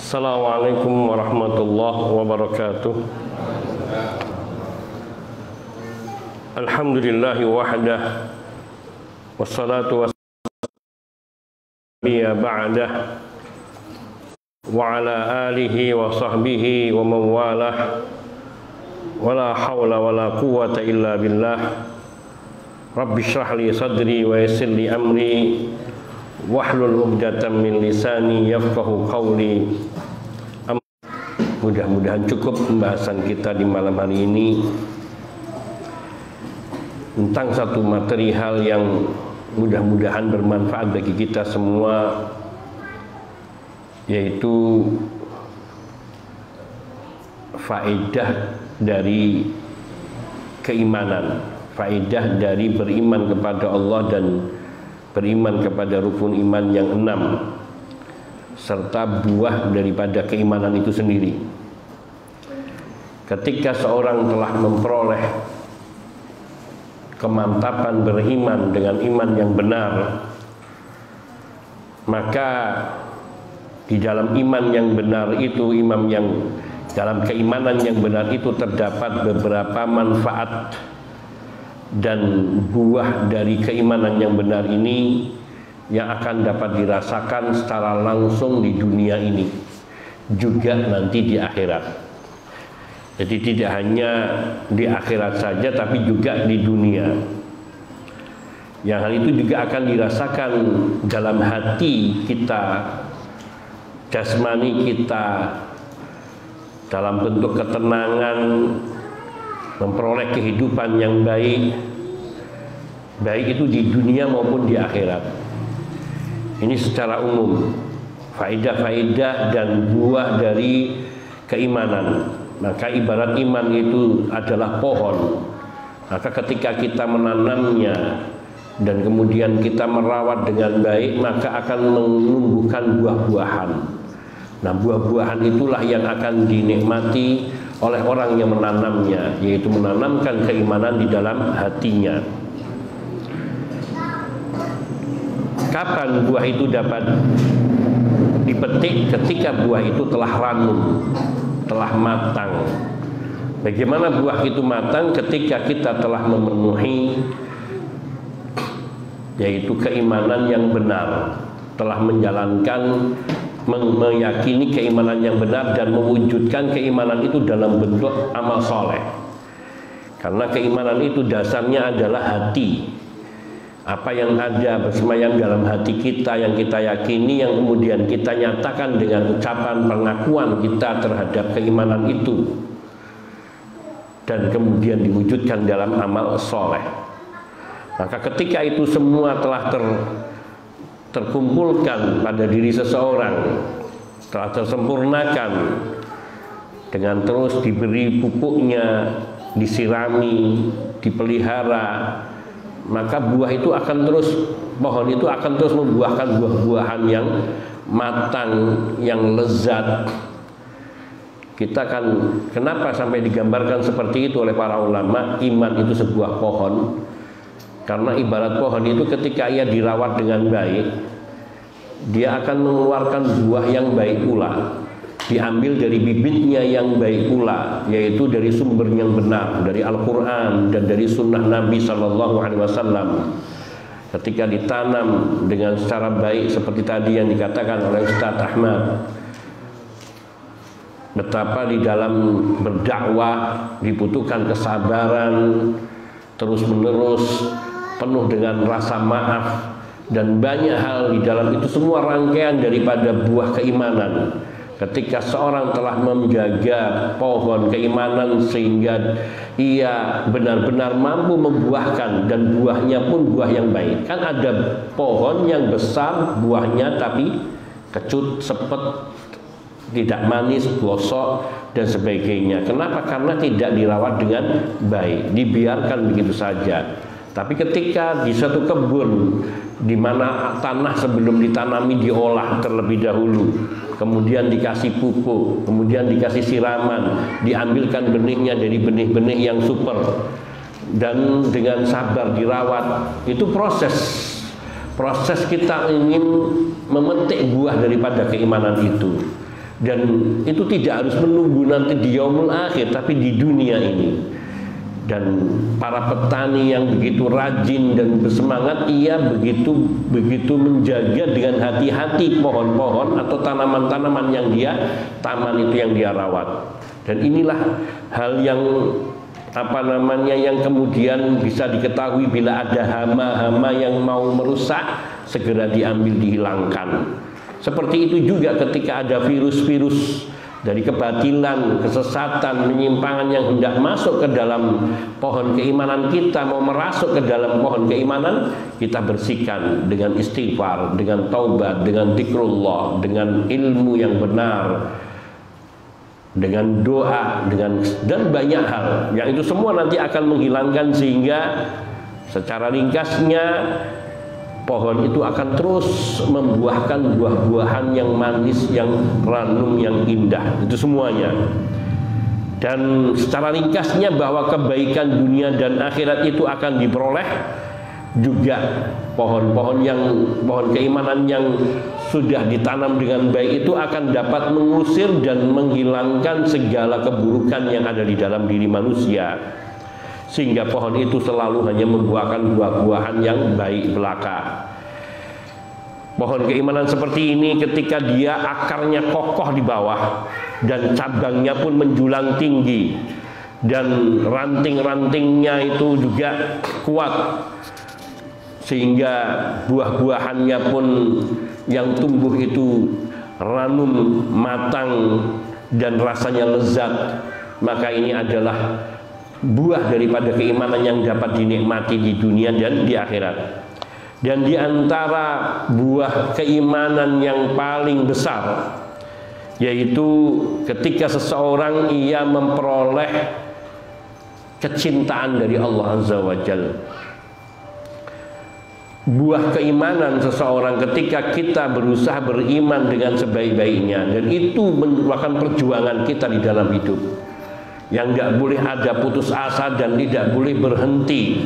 Assalamualaikum warahmatullahi wabarakatuh. Alhamdulillahi wahdah, wassalatu wassalamu ba'dah, wa ala alihi wa sahbihi wa mawalah, wa la hawla wa la quwwata illa billah. Rabbi shrah li sadri wa yassir li amri wahlul 'uqdatam min lisani yafqahu qawli. Mudah-mudahan cukup pembahasan kita di malam hari ini tentang satu material yang mudah-mudahan bermanfaat bagi kita semua, yaitu faedah dari keimanan, faedah dari beriman kepada Allah dan beriman kepada rukun iman yang 6 serta buah daripada keimanan itu sendiri. Ketika seorang telah memperoleh kemantapan beriman dengan iman yang benar, maka di dalam iman yang benar itu, dalam keimanan yang benar itu terdapat beberapa manfaat dan buah dari keimanan yang benar ini yang akan dapat dirasakan secara langsung di dunia ini juga nanti di akhirat. Jadi tidak hanya di akhirat saja tapi juga di dunia. Yang hal itu juga akan dirasakan dalam hati kita, jasmani kita, dalam bentuk ketenangan, memperoleh kehidupan yang baik, baik itu di dunia maupun di akhirat. Ini secara umum faedah-faedah dan buah dari keimanan. Maka ibarat iman itu adalah pohon. Maka ketika kita menanamnya dan kemudian kita merawat dengan baik, maka akan menumbuhkan buah-buahan. Nah, buah-buahan itulah yang akan dinikmati oleh orang yang menanamnya, yaitu menanamkan keimanan di dalam hatinya. Kapan buah itu dapat dipetik? Ketika buah itu telah ranum, telah matang. Bagaimana buah itu matang? Ketika kita telah memenuhi, yaitu keimanan yang benar, telah menjalankan, meyakini keimanan yang benar dan mewujudkan keimanan itu dalam bentuk amal soleh. Karena keimanan itu dasarnya adalah hati. Apa yang ada bersemayam dalam hati kita, yang kita yakini, yang kemudian kita nyatakan dengan ucapan pengakuan kita terhadap keimanan itu, dan kemudian diwujudkan dalam amal soleh. Maka ketika itu semua telah terkumpulkan pada diri seseorang, telah tersempurnakan dengan terus diberi pupuknya, disirami, dipelihara, maka buah itu akan terus, pohon itu akan terus membuahkan buah-buahan yang matang, yang lezat. Kita kan, kenapa sampai digambarkan seperti itu oleh para ulama? Iman itu sebuah pohon, karena ibarat pohon itu ketika ia dirawat dengan baik, dia akan mengeluarkan buah yang baik pula, diambil dari bibitnya yang baik pula, yaitu dari sumber yang benar, dari Al-Quran dan dari sunnah Nabi SAW. Ketika ditanam dengan secara baik seperti tadi yang dikatakan oleh Ustaz Ahmad, betapa di dalam berdakwah dibutuhkan kesabaran terus menerus, penuh dengan rasa maaf, dan banyak hal di dalam itu semua rangkaian daripada buah keimanan. Ketika seorang telah menjaga pohon keimanan sehingga ia benar-benar mampu membuahkan, dan buahnya pun buah yang baik. Kan ada pohon yang besar buahnya tapi kecut, sepet, tidak manis, gosok dan sebagainya. Kenapa? Karena tidak dirawat dengan baik, dibiarkan begitu saja. Tapi ketika di satu kebun di mana tanah sebelum ditanami diolah terlebih dahulu, kemudian dikasih pupuk, kemudian dikasih siraman, diambilkan benihnya dari benih-benih yang super, dan dengan sabar dirawat, itu proses kita ingin memetik buah daripada keimanan itu. Dan itu tidak harus menunggu nanti di yaumul akhir, tapi di dunia ini. Dan para petani yang begitu rajin dan bersemangat, ia begitu menjaga dengan hati-hati pohon-pohon atau tanaman-tanaman yang dia taman itu, yang dia rawat. Dan inilah hal yang yang kemudian bisa diketahui bila ada hama-hama yang mau merusak, segera diambil, dihilangkan. Seperti itu juga ketika ada virus-virus dari kebatilan, kesesatan, penyimpangan yang hendak masuk ke dalam pohon keimanan kita, mau merasuk ke dalam pohon keimanan, kita bersihkan dengan istighfar, dengan taubat, dengan zikrullah, dengan ilmu yang benar, dengan doa, dan banyak hal yang itu semua nanti akan menghilangkan, sehingga secara ringkasnya pohon itu akan terus membuahkan buah-buahan yang manis, yang ranum, yang indah, itu semuanya. Dan secara ringkasnya bahwa kebaikan dunia dan akhirat itu akan diperoleh juga. Pohon keimanan yang sudah ditanam dengan baik itu akan dapat mengusir dan menghilangkan segala keburukan yang ada di dalam diri manusia, sehingga pohon itu selalu hanya membuahkan buah-buahan yang baik belaka. Pohon keimanan seperti ini ketika dia akarnya kokoh di bawah dan cabangnya pun menjulang tinggi dan ranting-rantingnya itu juga kuat, sehingga buah-buahannya pun yang tumbuh itu ranum, matang, dan rasanya lezat, maka ini adalah buah daripada keimanan yang dapat dinikmati di dunia dan di akhirat. Dan di antara buah keimanan yang paling besar, yaitu ketika seseorang ia memperoleh kecintaan dari Allah Azza wa Jalla. Buah keimanan seseorang ketika kita berusaha beriman dengan sebaik-baiknya, dan itu merupakan perjuangan kita di dalam hidup, yang tidak boleh ada putus asa dan tidak boleh berhenti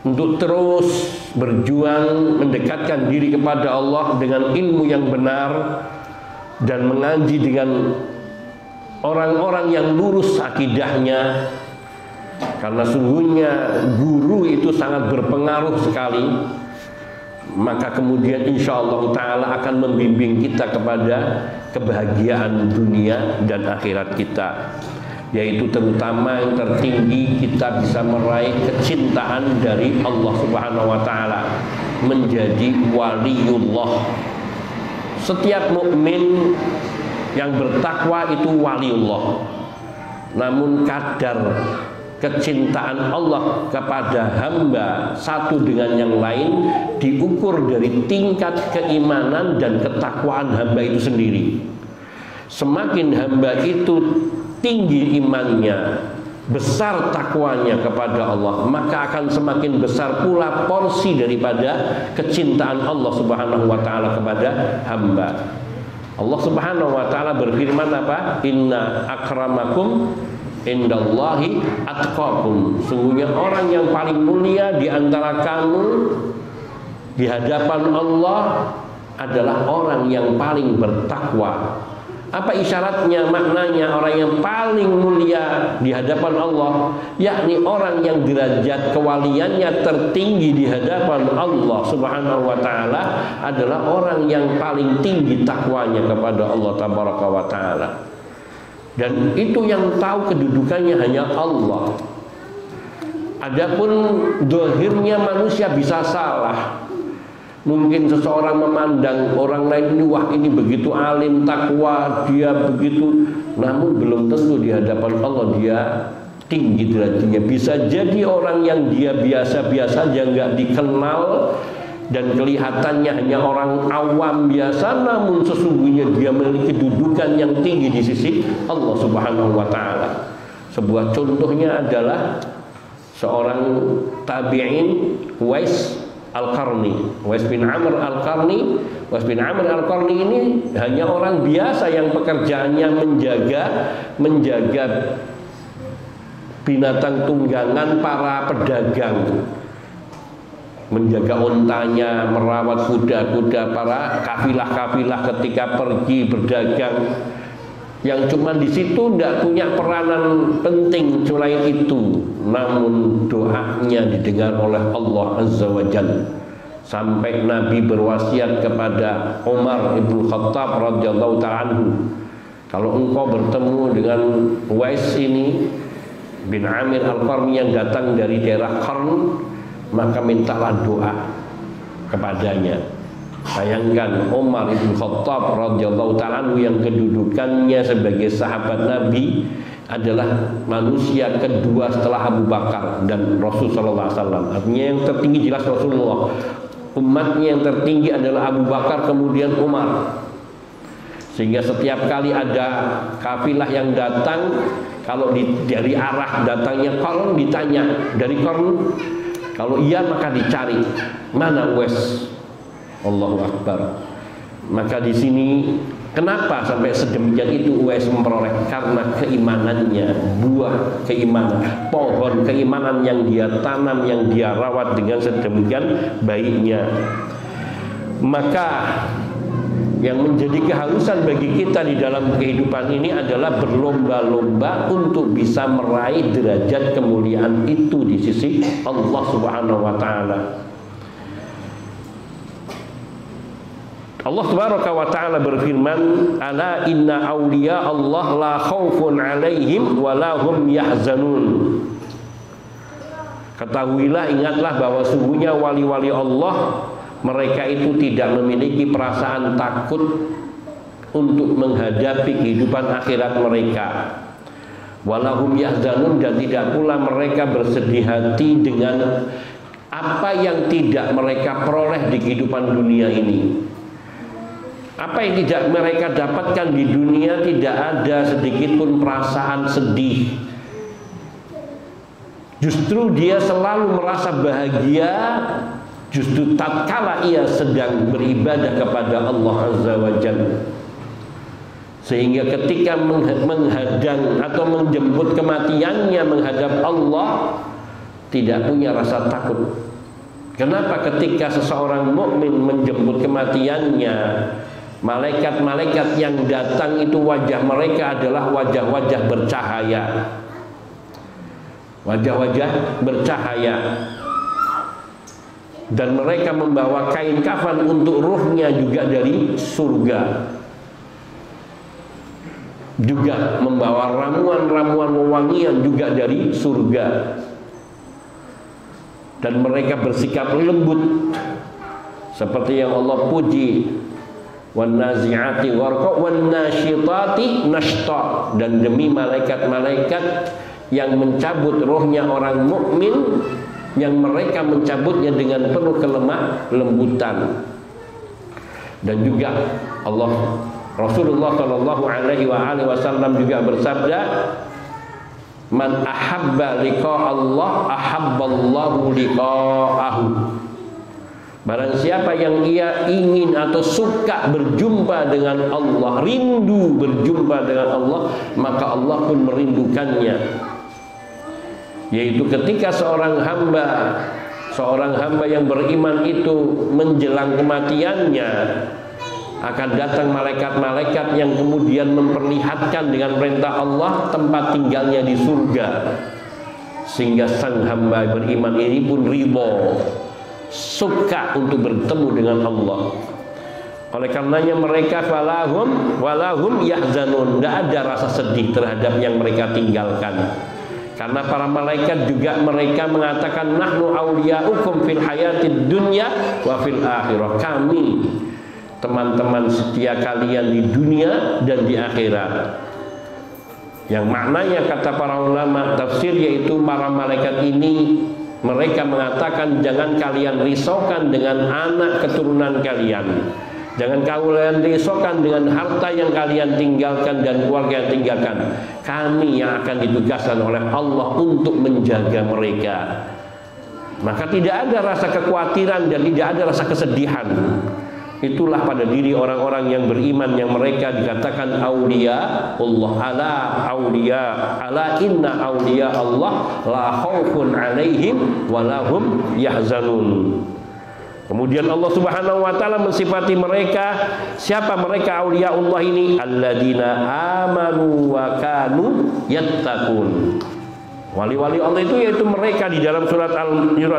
untuk terus berjuang mendekatkan diri kepada Allah dengan ilmu yang benar dan mengaji dengan orang-orang yang lurus akidahnya, karena sungguhnya guru itu sangat berpengaruh sekali. Maka kemudian insya Allah Ta'ala akan membimbing kita kepada kebahagiaan dunia dan akhirat kita, yaitu terutama yang tertinggi kita bisa meraih kecintaan dari Allah Subhanahu wa Ta'ala, menjadi waliullah. Setiap mukmin yang bertakwa itu waliullah, namun kadar kecintaan Allah kepada hamba satu dengan yang lain diukur dari tingkat keimanan dan ketakwaan hamba itu sendiri. Semakin hamba itu tinggi imannya, besar takwanya kepada Allah, maka akan semakin besar pula porsi daripada kecintaan Allah Subhanahu wa Ta'ala kepada hamba. Allah Subhanahu wa Ta'ala berfirman apa? Inna akramakum indallahi atqakum. Sungguhnya orang yang paling mulia di antara kamu di hadapan Allah adalah orang yang paling bertakwa. Apa isyaratnya, maknanya orang yang paling mulia di hadapan Allah, yakni orang yang derajat kewaliannya tertinggi di hadapan Allah Subhanahu wa Ta'ala adalah orang yang paling tinggi takwanya kepada Allah Tabaraka wa Ta'ala. Dan itu yang tahu kedudukannya hanya Allah. Adapun dohirnya manusia bisa salah. Mungkin seseorang memandang orang lain ini, wah ini begitu alim, takwa, dia begitu, namun belum tentu di hadapan Allah dia tinggi derajatnya. Bisa jadi orang yang dia biasa-biasa aja, nggak dikenal dan kelihatannya hanya orang awam biasa, namun sesungguhnya dia memiliki kedudukan yang tinggi di sisi Allah Subhanahu wa Ta'ala. Sebuah contohnya adalah seorang tabi'in, Uwais Al-Qarni, Uwais bin Amr Al-Qarni. Uwais bin Amr Al-Qarni ini hanya orang biasa yang pekerjaannya menjaga binatang tunggangan para pedagang, menjaga untanya, merawat kuda-kuda para kafilah-kafilah ketika pergi berdagang. yang cuma di situ tidak punya peranan penting selain itu, namun doanya didengar oleh Allah Azza wa Jalla. Sampai Nabi berwasiat kepada Umar ibn Khattab radhiyallahu ta'ala anhu, kalau engkau bertemu dengan Uwais ini bin Amir Al-Qarni yang datang dari daerah Qarn, maka mintalah doa kepadanya. Bayangkan Umar ibn Khattab radhiyallahu ta'ala anhu yang kedudukannya sebagai sahabat Nabi adalah manusia kedua setelah Abu Bakar dan Rasul sallallahu alaihi wasallam. Artinya yang tertinggi jelas Rasulullah. Umatnya yang tertinggi adalah Abu Bakar, kemudian Umar. Sehingga setiap kali ada kafilah yang datang, kalau dari arah datangnya Qarn, ditanya dari Qarn, kalau iya maka dicari mana Uwais. Allahu Akbar. Maka di sini kenapa sampai sedemikian itu Uwais memperoleh? Karena keimanannya, buah keimanan, pohon keimanan yang dia tanam, yang dia rawat dengan sedemikian baiknya. Maka yang menjadi keharusan bagi kita di dalam kehidupan ini adalah berlomba-lomba untuk bisa meraih derajat kemuliaan itu di sisi Allah Subhanahu wa taala. Allah Tabaraka wa ta'ala berfirman, ala inna awliya Allah la khawfun alaihim wa la hum yahzanun. Ketahuilah, ingatlah bahwa sungguhnya wali-wali Allah, mereka itu tidak memiliki perasaan takut untuk menghadapi kehidupan akhirat mereka. Walahum yahzanun, dan tidak pula mereka bersedih hati dengan apa yang tidak mereka peroleh di kehidupan dunia ini. Apa yang tidak mereka dapatkan di dunia, tidak ada sedikit pun perasaan sedih. Justru dia selalu merasa bahagia, justru tatkala ia sedang beribadah kepada Allah Azza wa Jalla. Sehingga ketika menghadang atau menjemput kematiannya menghadap Allah, tidak punya rasa takut. Kenapa? Ketika seseorang mukmin menjemput kematiannya, malaikat-malaikat yang datang itu wajah mereka adalah wajah-wajah bercahaya. Wajah-wajah bercahaya. Dan mereka membawa kain kafan untuk ruhnya juga dari surga. Juga membawa ramuan-ramuan wewangian juga dari surga. Dan mereka bersikap lembut seperti yang Allah puji, wan nazi'ati gharqa wan nasyitati nashta. Dan demi malaikat-malaikat yang mencabut rohnya orang mukmin, yang mereka mencabutnya dengan penuh kelemah lembutan. Dan juga Rasulullah Shallallahu Alaihi Wasallam juga bersabda, man ahabba liqa Allah ahabballahu liqa'ahu. Barang siapa yang ia ingin atau suka berjumpa dengan Allah, rindu berjumpa dengan Allah, maka Allah pun merindukannya. Yaitu ketika seorang hamba yang beriman itu menjelang kematiannya, akan datang malaikat-malaikat yang kemudian memperlihatkan dengan perintah Allah tempat tinggalnya di surga. Sehingga sang hamba beriman ini pun ridho, suka untuk bertemu dengan Allah. Oleh karenanya mereka walahum yahzanun, tidak ada rasa sedih terhadap yang mereka tinggalkan. Karena para malaikat juga mereka mengatakan, nahnu awliyaukum fil hayatid dunya wa fil akhirah. Kami teman-teman setia kalian di dunia dan di akhirat. Yang maknanya kata para ulama tafsir, yaitu para malaikat ini mereka mengatakan, jangan kalian risaukan dengan anak keturunan kalian, jangan kalian risaukan dengan harta yang kalian tinggalkan dan keluarga yang tinggalkan. Kami yang akan ditugaskan oleh Allah untuk menjaga mereka. Maka tidak ada rasa kekhawatiran dan tidak ada rasa kesedihan. Itulah pada diri orang-orang yang beriman, yang mereka dikatakan aulia Allah. Ala inna aulia Allah la khaufun alaihim wa lahum yahzanun. Kemudian Allah Subhanahu wa taala mensifati mereka, siapa mereka auliaullah ini? Alladzina amanu wa kanu yattaqun. Wali-wali Allah itu yaitu mereka di dalam surat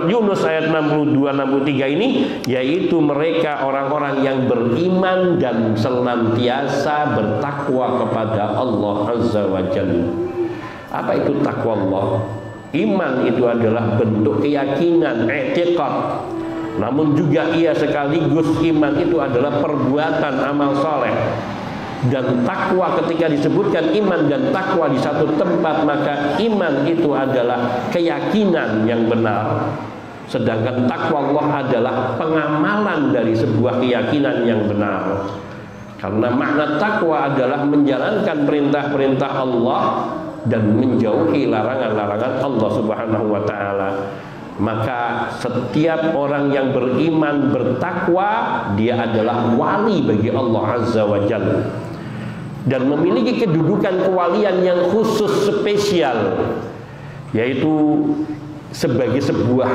Yunus ayat 62-63 ini, yaitu mereka orang-orang yang beriman dan senantiasa bertakwa kepada Allah Azza wa Jalla. Apa itu takwa Allah? Iman itu adalah bentuk keyakinan, i'tiqad. Namun juga ia sekaligus iman itu adalah perbuatan amal soleh. Dan takwa, ketika disebutkan iman dan takwa di satu tempat, maka iman itu adalah keyakinan yang benar, sedangkan takwa Allah adalah pengamalan dari sebuah keyakinan yang benar. Karena makna takwa adalah menjalankan perintah-perintah Allah dan menjauhi larangan-larangan Allah Subhanahu wa taala. Maka setiap orang yang beriman bertakwa, dia adalah wali bagi Allah Azza wa Jalla dan memiliki kedudukan kewalian yang khusus spesial, yaitu sebagai sebuah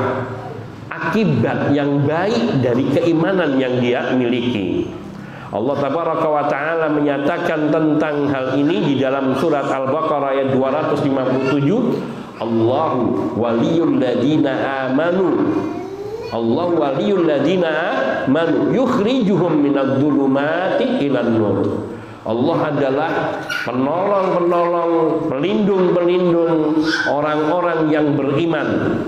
akibat yang baik dari keimanan yang dia miliki. Allah Tabaraka wa Ta'ala menyatakan tentang hal ini di dalam surat Al-Baqarah ayat 257. Allahu waliyul ladina amanu, Allah waliyul ladina amanu yukhrijuhum minadh-dhulumati ilan nur. Allah adalah penolong-penolong, pelindung-pelindung orang-orang yang beriman.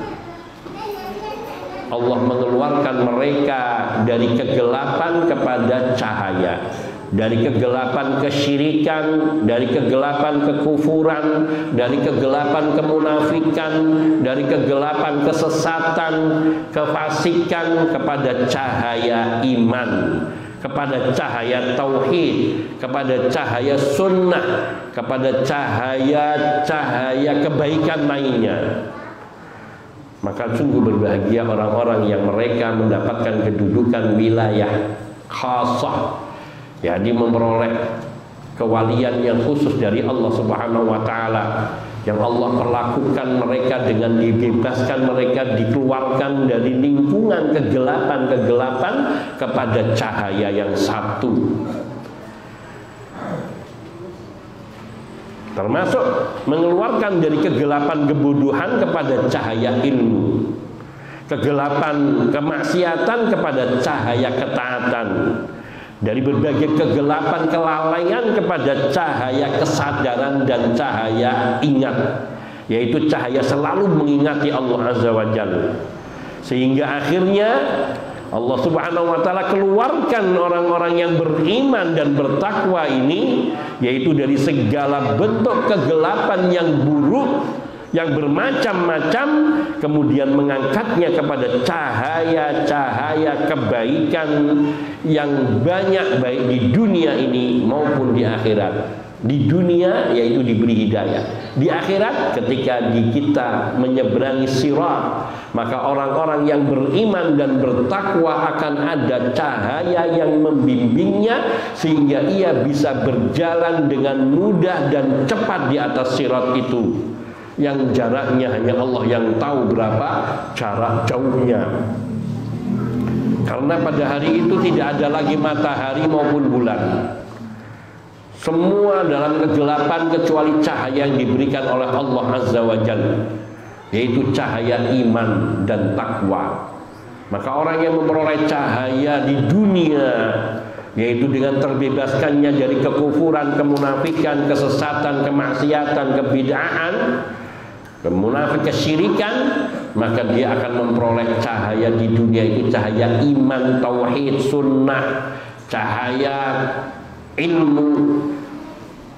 Allah mengeluarkan mereka dari kegelapan kepada cahaya, dari kegelapan kesyirikan, dari kegelapan kekufuran, dari kegelapan kemunafikan, dari kegelapan kesesatan, kefasikan, kepada cahaya iman, kepada cahaya tauhid, kepada cahaya sunnah, kepada cahaya kebaikan lainnya. Maka sungguh berbahagia orang-orang yang mereka mendapatkan kedudukan wilayah khasah, jadi memperoleh kewalian yang khusus dari Allah Subhanahu wa taala, yang Allah perlakukan mereka dengan dibebaskan mereka, dikeluarkan dari lingkungan kegelapan-kegelapan kepada cahaya yang satu. Termasuk mengeluarkan dari kegelapan kebodohan kepada cahaya ilmu, kegelapan kemaksiatan kepada cahaya ketaatan, dari berbagai kegelapan kelalaian kepada cahaya kesadaran dan cahaya ingat, yaitu cahaya selalu mengingati Allah Azza wa Jalla. Sehingga akhirnya Allah Subhanahu wa taala keluarkan orang-orang yang beriman dan bertakwa ini, yaitu dari segala bentuk kegelapan yang buruk, yang bermacam-macam, kemudian mengangkatnya kepada cahaya-cahaya kebaikan yang banyak, baik di dunia ini maupun di akhirat. Di dunia yaitu diberi hidayah, di akhirat ketika kita menyeberangi sirat, maka orang-orang yang beriman dan bertakwa akan ada cahaya yang membimbingnya sehingga ia bisa berjalan dengan mudah dan cepat di atas sirat itu, yang jaraknya hanya Allah yang tahu berapa jarak jauhnya. Karena pada hari itu tidak ada lagi matahari maupun bulan. Semua dalam kegelapan kecuali cahaya yang diberikan oleh Allah Azza wa Jalla, yaitu cahaya iman dan takwa. Maka orang yang memperoleh cahaya di dunia, yaitu dengan terbebaskannya dari kekufuran, kemunafikan, kesesatan, kemaksiatan, kebid'ahan, kesyirikan, maka dia akan memperoleh cahaya di dunia itu, cahaya iman, tauhid, sunnah, cahaya ilmu,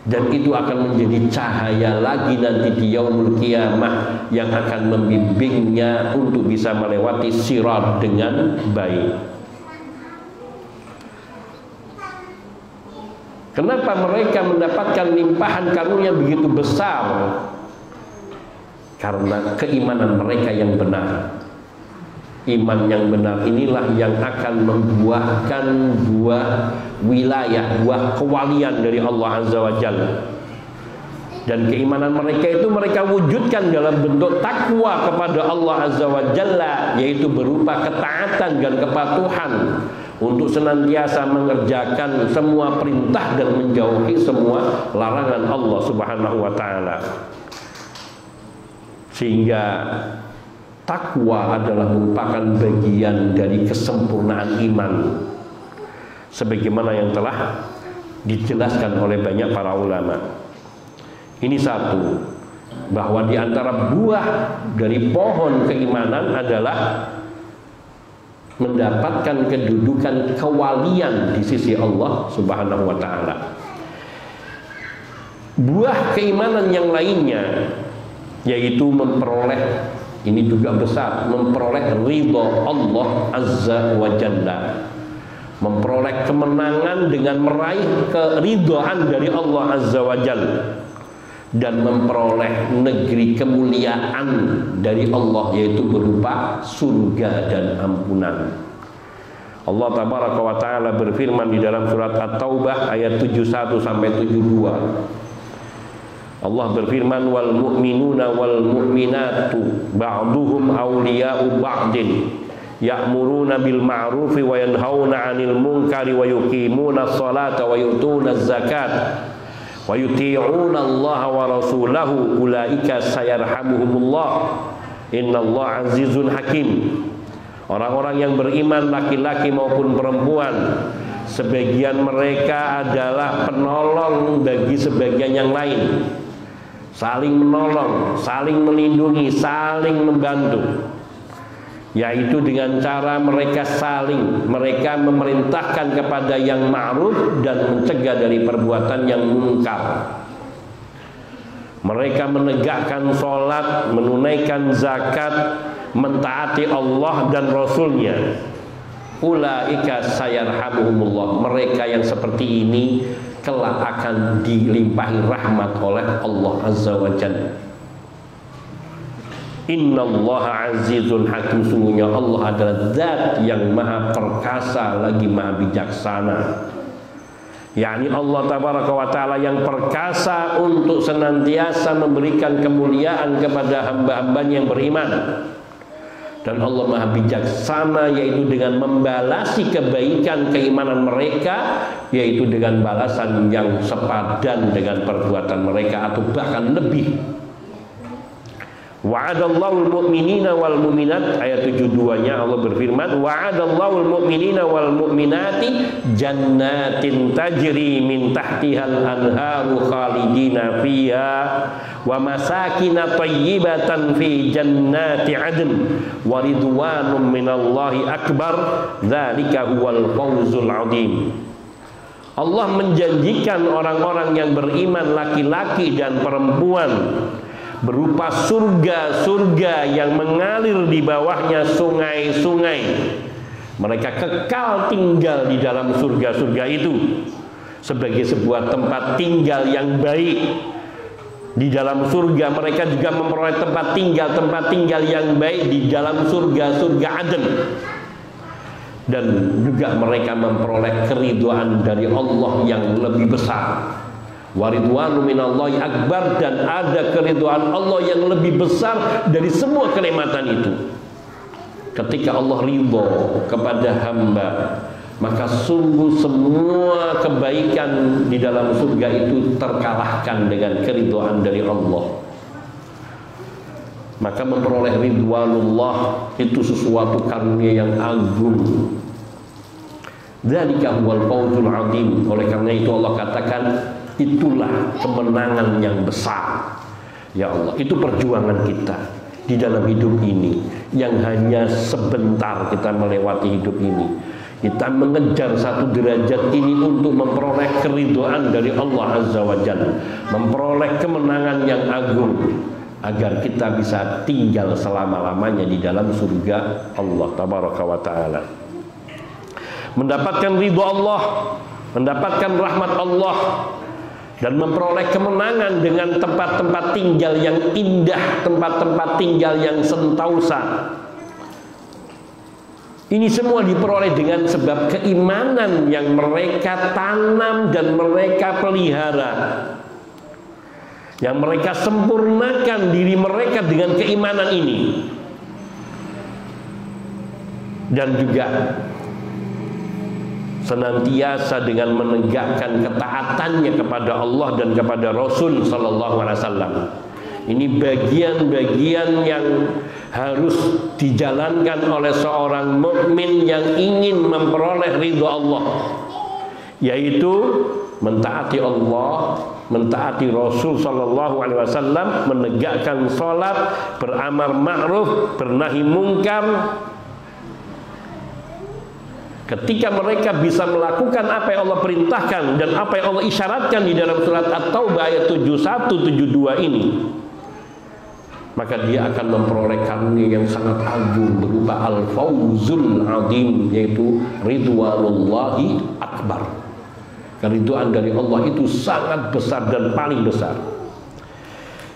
dan itu akan menjadi cahaya lagi nanti di yaumul qiyamah yang akan membimbingnya untuk bisa melewati sirat dengan baik. Kenapa mereka mendapatkan limpahan karunia begitu besar? Karena keimanan mereka yang benar. Iman yang benar inilah yang akan membuahkan buah wilayah, buah kewalian dari Allah Azza wa Jalla. Dan keimanan mereka itu mereka wujudkan dalam bentuk takwa kepada Allah Azza wa Jalla, yaitu berupa ketaatan dan kepatuhan untuk senantiasa mengerjakan semua perintah dan menjauhi semua larangan Allah Subhanahu wa taala. Sehingga takwa adalah merupakan bagian dari kesempurnaan iman, sebagaimana yang telah dijelaskan oleh banyak para ulama. Ini satu, bahwa di antara buah dari pohon keimanan adalah mendapatkan kedudukan kewalian di sisi Allah Subhanahu wa taala. Buah keimanan yang lainnya yaitu memperoleh, ini juga besar, memperoleh ridha Allah Azza wa Jalla, memperoleh kemenangan dengan meraih keridhaan dari Allah Azza wa Jalla, dan memperoleh negeri kemuliaan dari Allah, yaitu berupa surga dan ampunan. Allah Tabaraka wa Ta'ala berfirman di dalam surat At-Taubah ayat 71 sampai 72. Allah berfirman, wal mu'minuna wal mu'minatu ba'duhum awliya'u ba'din ya'muruna bil ma'rufi wa yanhauna 'anil munkari wa yuqimuna as-salata wa yu'tuna az-zakat wa yuti'una Allah wa rasulahu ulaika sayarhamuhumullah innallaha azizun hakim. Orang-orang yang beriman laki-laki maupun perempuan, sebagian mereka adalah penolong bagi sebagian yang lain, saling menolong, saling melindungi, saling membantu, yaitu dengan cara mereka memerintahkan kepada yang ma'ruf dan mencegah dari perbuatan yang munkar. Mereka menegakkan sholat, menunaikan zakat, mentaati Allah dan Rasulnya. Ulaika sayarhamuhumullah. Mereka yang seperti ini kelak akan dilimpahi rahmat oleh Allah Azza wa Jalla. Innallaha azizun hakim. Sungguhnya Allah adalah zat yang maha perkasa lagi maha bijaksana. yakni Allah Tabaraka wa Ta'ala yang perkasa untuk senantiasa memberikan kemuliaan kepada hamba-hambanya yang beriman. Dan Allah maha bijaksana, yaitu dengan membalasi kebaikan keimanan mereka, yaitu dengan balasan yang sepadan dengan perbuatan mereka atau bahkan lebih. Wa'adallahu al-mu'minina wal mu'minat, ayat 72-nya Allah berfirman, wa'adallahu al-mu'minina wal mu'minati jannatin tajri min tahtihal anharu khalidina fiha wa masakina tayyibatan fi jannati adn wa ridwanum minallahi akbar dzalika huwal fawzul azim. Allah menjanjikan orang-orang yang beriman laki-laki dan perempuan berupa surga-surga yang mengalir di bawahnya sungai-sungai. Mereka kekal tinggal di dalam surga-surga itu sebagai sebuah tempat tinggal yang baik. Di dalam surga mereka juga memperoleh tempat tinggal yang baik di dalam surga-surga Aden. Dan juga mereka memperoleh keridhaan dari Allah yang lebih besar. Waridwanu minallahi akbar, dan ada keridhaan Allah yang lebih besar dari semua kenikmatan itu. Ketika Allah ridho kepada hamba, maka sungguh semua kebaikan di dalam surga itu terkalahkan dengan keridhaan dari Allah. Maka memperoleh ridwanullah itu sesuatu karunia yang agung. Dzalika huwal fawzul azim. Oleh karena itu Allah katakan, itulah kemenangan yang besar. Ya Allah, itu perjuangan kita di dalam hidup ini, yang hanya sebentar kita melewati hidup ini. Kita mengejar satu derajat ini untuk memperoleh keridhaan dari Allah Azza wa Jalla, memperoleh kemenangan yang agung, agar kita bisa tinggal selama-lamanya di dalam surga Allah Tabaraka wa Ta'ala, mendapatkan ridho Allah, mendapatkan rahmat Allah, dan memperoleh kemenangan dengan tempat-tempat tinggal yang indah, tempat-tempat tinggal yang sentausa. Ini semua diperoleh dengan sebab keimanan yang mereka tanam dan mereka pelihara. yang mereka sempurnakan diri mereka dengan keimanan ini, dan juga senantiasa dengan menegakkan ketaatannya kepada Allah dan kepada Rasul sallallahu alaihi wasallam. Ini bagian-bagian yang harus dijalankan oleh seorang mukmin yang ingin memperoleh ridho Allah, yaitu mentaati Allah, mentaati Rasul sallallahu alaihi wasallam, menegakkan salat, beramar ma'ruf, bernahi mungkar. Ketika mereka bisa melakukan apa yang Allah perintahkan dan apa yang Allah isyaratkan di dalam surat At-Taubah ayat 71 72 ini, maka dia akan memperoleh karunia yang sangat agung berupa al-fawzul azim, yaitu ridwanullahi akbar. Keridhaan dari Allah itu sangat besar dan paling besar.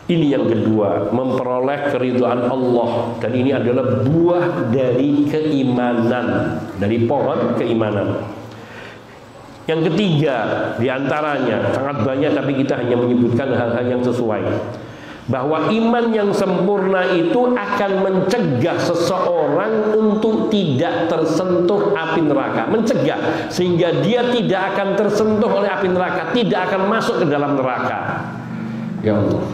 Ini yang kedua, memperoleh keridhaan Allah, dan ini adalah buah dari keimanan, dari pohon keimanan. Yang ketiga, diantaranya sangat banyak, tapi kita hanya menyebutkan hal-hal yang sesuai, bahwa iman yang sempurna itu akan mencegah seseorang untuk tidak tersentuh api neraka, mencegah sehingga dia tidak akan tersentuh oleh api neraka, tidak akan masuk ke dalam neraka. Ya Allah,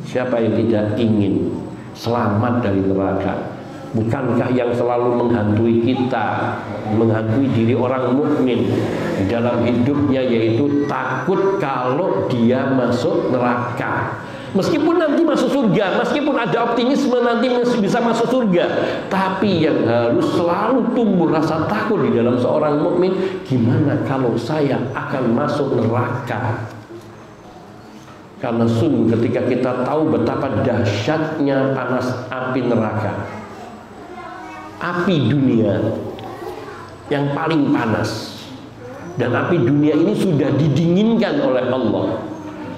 siapa yang tidak ingin selamat dari neraka? Bukankah yang selalu menghantui kita, menghantui diri orang mukmin di dalam hidupnya, yaitu takut kalau dia masuk neraka? Meskipun nanti masuk surga, meskipun ada optimisme nanti bisa masuk surga, tapi yang harus selalu tumbuh rasa takut di dalam seorang mukmin, gimana kalau saya akan masuk neraka? Karena sungguh ketika kita tahu betapa dahsyatnya panas api neraka, api dunia yang paling panas, dan api dunia ini sudah didinginkan oleh Allah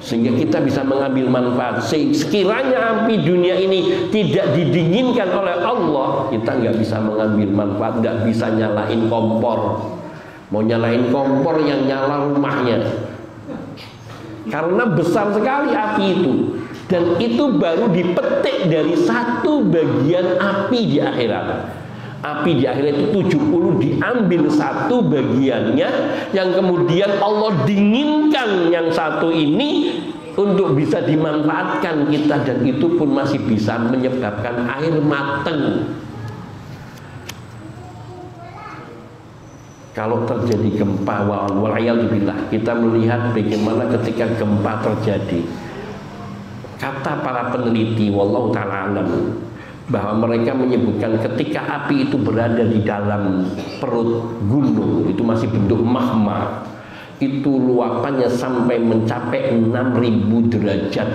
sehingga kita bisa mengambil manfaat. Sekiranya api dunia ini tidak didinginkan oleh Allah, kita nggak bisa mengambil manfaat, nggak bisa nyalain kompor. Mau nyalain kompor yang nyala rumahnya, karena besar sekali api itu. Dan itu baru dipetik dari satu bagian api di akhirat. Api di akhirat itu 70 diambil satu bagiannya, yang kemudian Allah dinginkan yang satu ini untuk bisa dimanfaatkan kita, dan itu pun masih bisa menyebabkan air mateng. Kalau terjadi gempa, wal'iyadzubillah, kita melihat bagaimana ketika gempa terjadi. Kata para peneliti, wallahu ta'ala alam, bahwa mereka menyebutkan ketika api itu berada di dalam perut gunung, itu masih bentuk magma, itu luapannya sampai mencapai 6.000 derajat.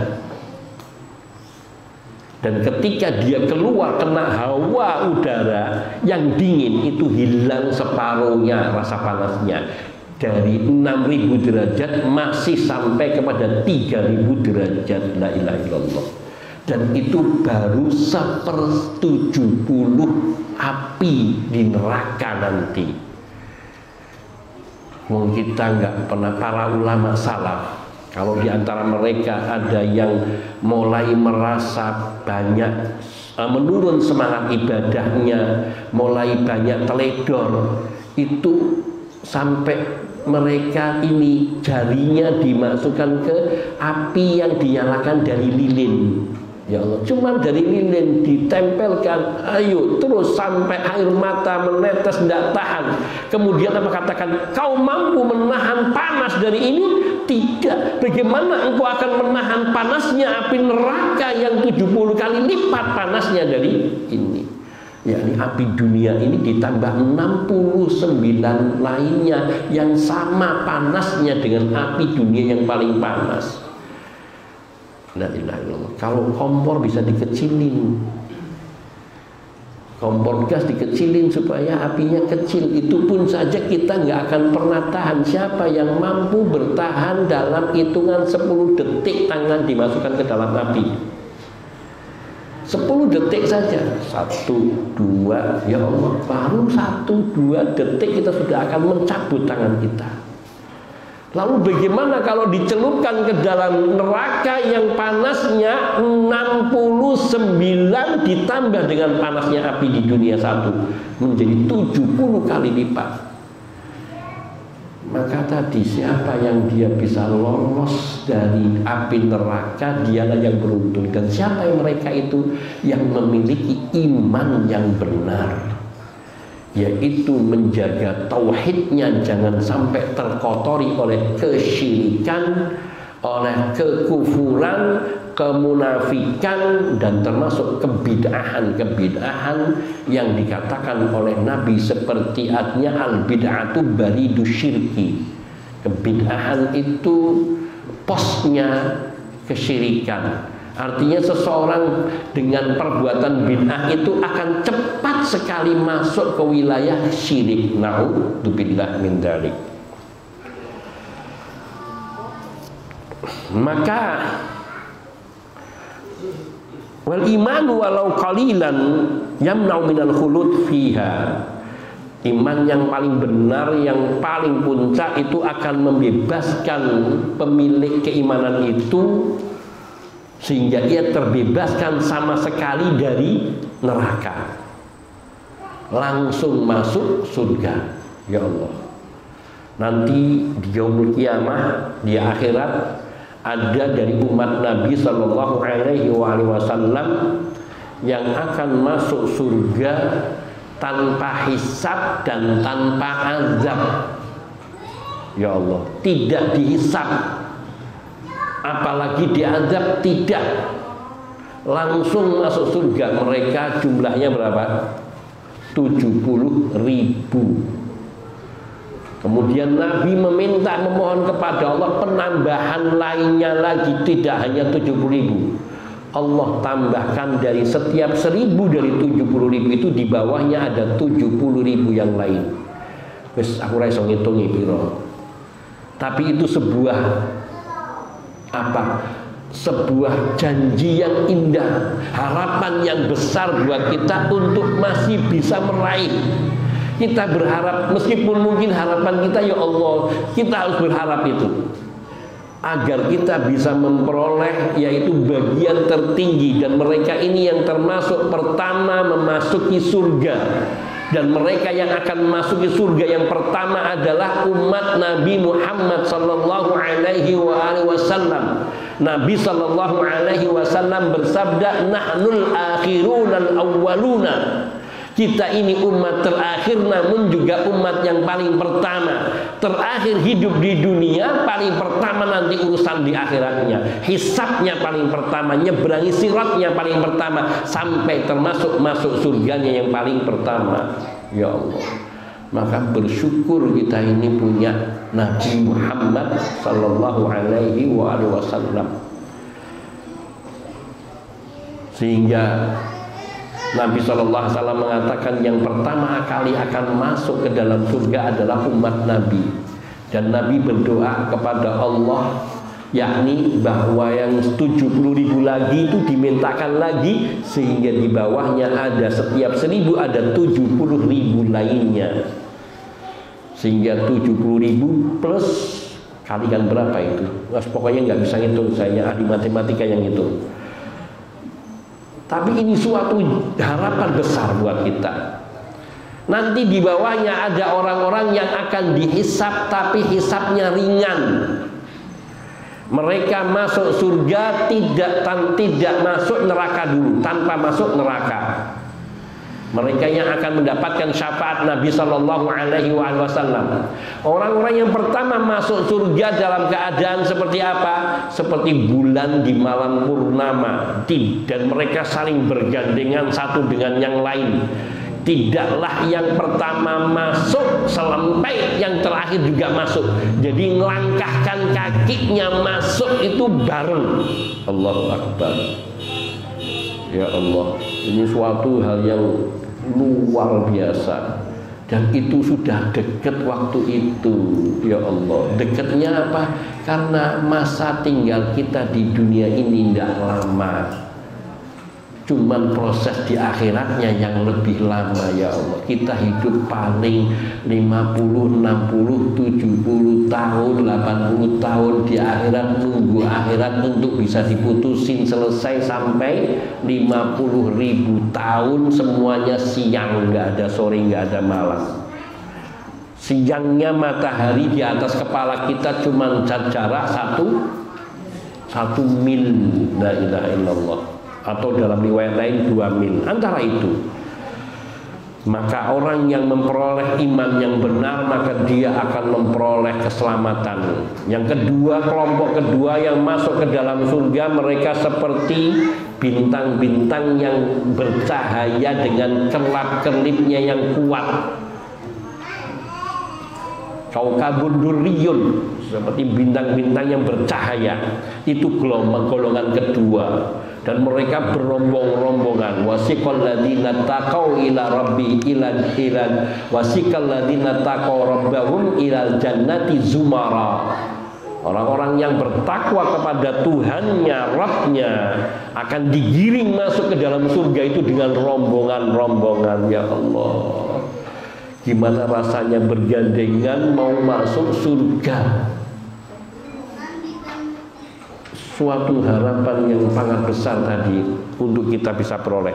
Dan ketika dia keluar kena hawa udara yang dingin, itu hilang separuhnya rasa panasnya. Dari 6.000 derajat masih sampai kepada 3.000 derajat. La ilaha illallah. Dan itu baru 1/70 api di neraka nanti. Kita nggak pernah, para ulama salaf, kalau di antara mereka ada yang mulai merasa banyak menurun semangat ibadahnya, mulai banyak teledor, itu sampai mereka ini jarinya dimasukkan ke api yang dinyalakan dari lilin. Ya Allah, cuma dari lilin ditempelkan, ayo terus sampai air mata menetes, tidak tahan. Kemudian apa katakan, kau mampu menahan panas dari ini? Tidak. Bagaimana engkau akan menahan panasnya api neraka yang 70 kali lipat panasnya dari ini? Yakni api dunia ini ditambah 69 lainnya yang sama panasnya dengan api dunia yang paling panas. La ilaha illallah. Kalau kompor bisa dikecilin, kompor gas dikecilin supaya apinya kecil, itu pun saja kita nggak akan pernah tahan. Siapa yang mampu bertahan dalam hitungan 10 detik tangan dimasukkan ke dalam api? 10 detik saja, 1, 2, ya Allah, baru 1, 2 detik kita sudah akan mencabut tangan kita. Lalu bagaimana kalau dicelupkan ke dalam neraka yang panasnya 69 ditambah dengan panasnya api di dunia satu, menjadi 70 kali lipat. Maka tadi siapa yang dia bisa lolos dari api neraka, dialah yang beruntung. Dan siapa yang mereka itu yang memiliki iman yang benar, yaitu menjaga tauhidnya jangan sampai terkotori oleh kesyirikan, oleh kekufuran, kemunafikan, dan termasuk kebid'ahan yang dikatakan oleh Nabi seperti artinya al-bid'atu baridu syirki. Kebid'ahan itu posnya kesyirikan. Artinya seseorang dengan perbuatan bid'ah itu akan cepat sekali masuk ke wilayah syirik. Na'udzubillah min dzalik. Maka wal imanu walau qalilan yamna'u minal khulud fiha. Iman yang paling benar, yang paling puncak itu akan membebaskan pemilik keimanan itu sehingga ia terbebaskan sama sekali dari neraka, langsung masuk surga. Ya Allah, nanti di yaumul kiamah, di akhirat, ada dari umat Nabi Sallallahu Alaihi Wasallam yang akan masuk surga tanpa hisab dan tanpa azab. Ya Allah, tidak dihisab, apalagi diazab, tidak, langsung masuk surga. Mereka jumlahnya berapa? 70.000. Kemudian Nabi memohon kepada Allah penambahan lainnya lagi, tidak hanya 70.000. Allah tambahkan dari setiap 1.000 dari 70.000 itu di bawahnya ada 70.000 yang lain. Wes aku ra iso ngitungi piro. Tapi itu sebuah sebuah janji yang indah, harapan yang besar buat kita untuk masih bisa meraih. Kita berharap, meskipun mungkin harapan kita, ya Allah, kita harus berharap itu agar kita bisa memperoleh yaitu bagian tertinggi, dan mereka ini yang termasuk pertama memasuki surga. Dan mereka yang akan memasuki surga yang pertama adalah umat Nabi Muhammad sallallahu alaihi wasallam. Nabi sallallahu alaihi wasallam bersabda, "Nahnul akhirunal awwaluna." Kita ini umat terakhir, namun juga umat yang paling pertama. Terakhir hidup di dunia, paling pertama nanti urusan di akhiratnya. Hisabnya paling pertama, nyeberangi siratnya paling pertama, sampai termasuk masuk surganya yang paling pertama. Ya Allah, maka bersyukur kita ini punya Nabi Muhammad sallallahu alaihi wasallam. Sehingga Nabi SAW mengatakan yang pertama kali akan masuk ke dalam surga adalah umat Nabi. Dan Nabi berdoa kepada Allah, yakni bahwa yang 70.000 lagi itu dimintakan lagi, sehingga di bawahnya ada setiap 1.000 ada 70.000 lainnya. Sehingga 70.000 plus kalikan berapa itu? Mas, pokoknya nggak bisa ngitung, saya ahli matematika yang itu. Tapi ini suatu harapan besar buat kita. Nanti di bawahnya ada orang-orang yang akan dihisab, tapi hisabnya ringan. Mereka masuk surga tidak masuk neraka dulu, tanpa masuk neraka. Mereka yang akan mendapatkan syafaat Nabi Sallallahu Alaihi Wasallam. Orang-orang yang pertama masuk surga dalam keadaan seperti apa? Seperti bulan di malam purnama, dan mereka saling bergandengan satu dengan yang lain. Tidaklah yang pertama masuk sampai yang terakhir juga masuk. Jadi ngelangkahkan kakinya masuk itu bareng. Allahu Akbar. Ya Allah, ini suatu hal yang luar biasa. Dan itu sudah dekat waktu itu. Ya Allah, dekatnya apa? Karena masa tinggal kita di dunia ini tidak lama. Cuman proses di akhiratnya yang lebih lama ya Allah. Kita hidup paling 50, 60, 70 tahun, 80 tahun di akhirat, nunggu akhirat untuk bisa diputusin selesai sampai 50.000 tahun semuanya siang, nggak ada sore, nggak ada malam. Siangnya matahari di atas kepala kita cuma jarak satu mil, la ilaha illallah. Atau dalam riwayat lain 2 mil, antara itu. Maka orang yang memperoleh iman yang benar, maka dia akan memperoleh keselamatan. Yang kedua, kelompok kedua yang masuk ke dalam surga, mereka seperti bintang-bintang yang bercahaya dengan kelap-kelipnya yang kuat. Kaukabun durriyun, seperti bintang-bintang yang bercahaya. Itu golongan kedua. Dan mereka berombong-rombongan. Wasiqal ladzina taqau ila rabbi ila wasiqal ladzina taqau rabbahum ilal jannati zumara. Orang-orang yang bertakwa kepada Tuhannya, Rabbnya, akan digiring masuk ke dalam surga itu dengan rombongan-rombongan. Ya Allah, gimana rasanya bergandengan mau masuk surga? Suatu harapan yang sangat besar tadi untuk kita bisa peroleh.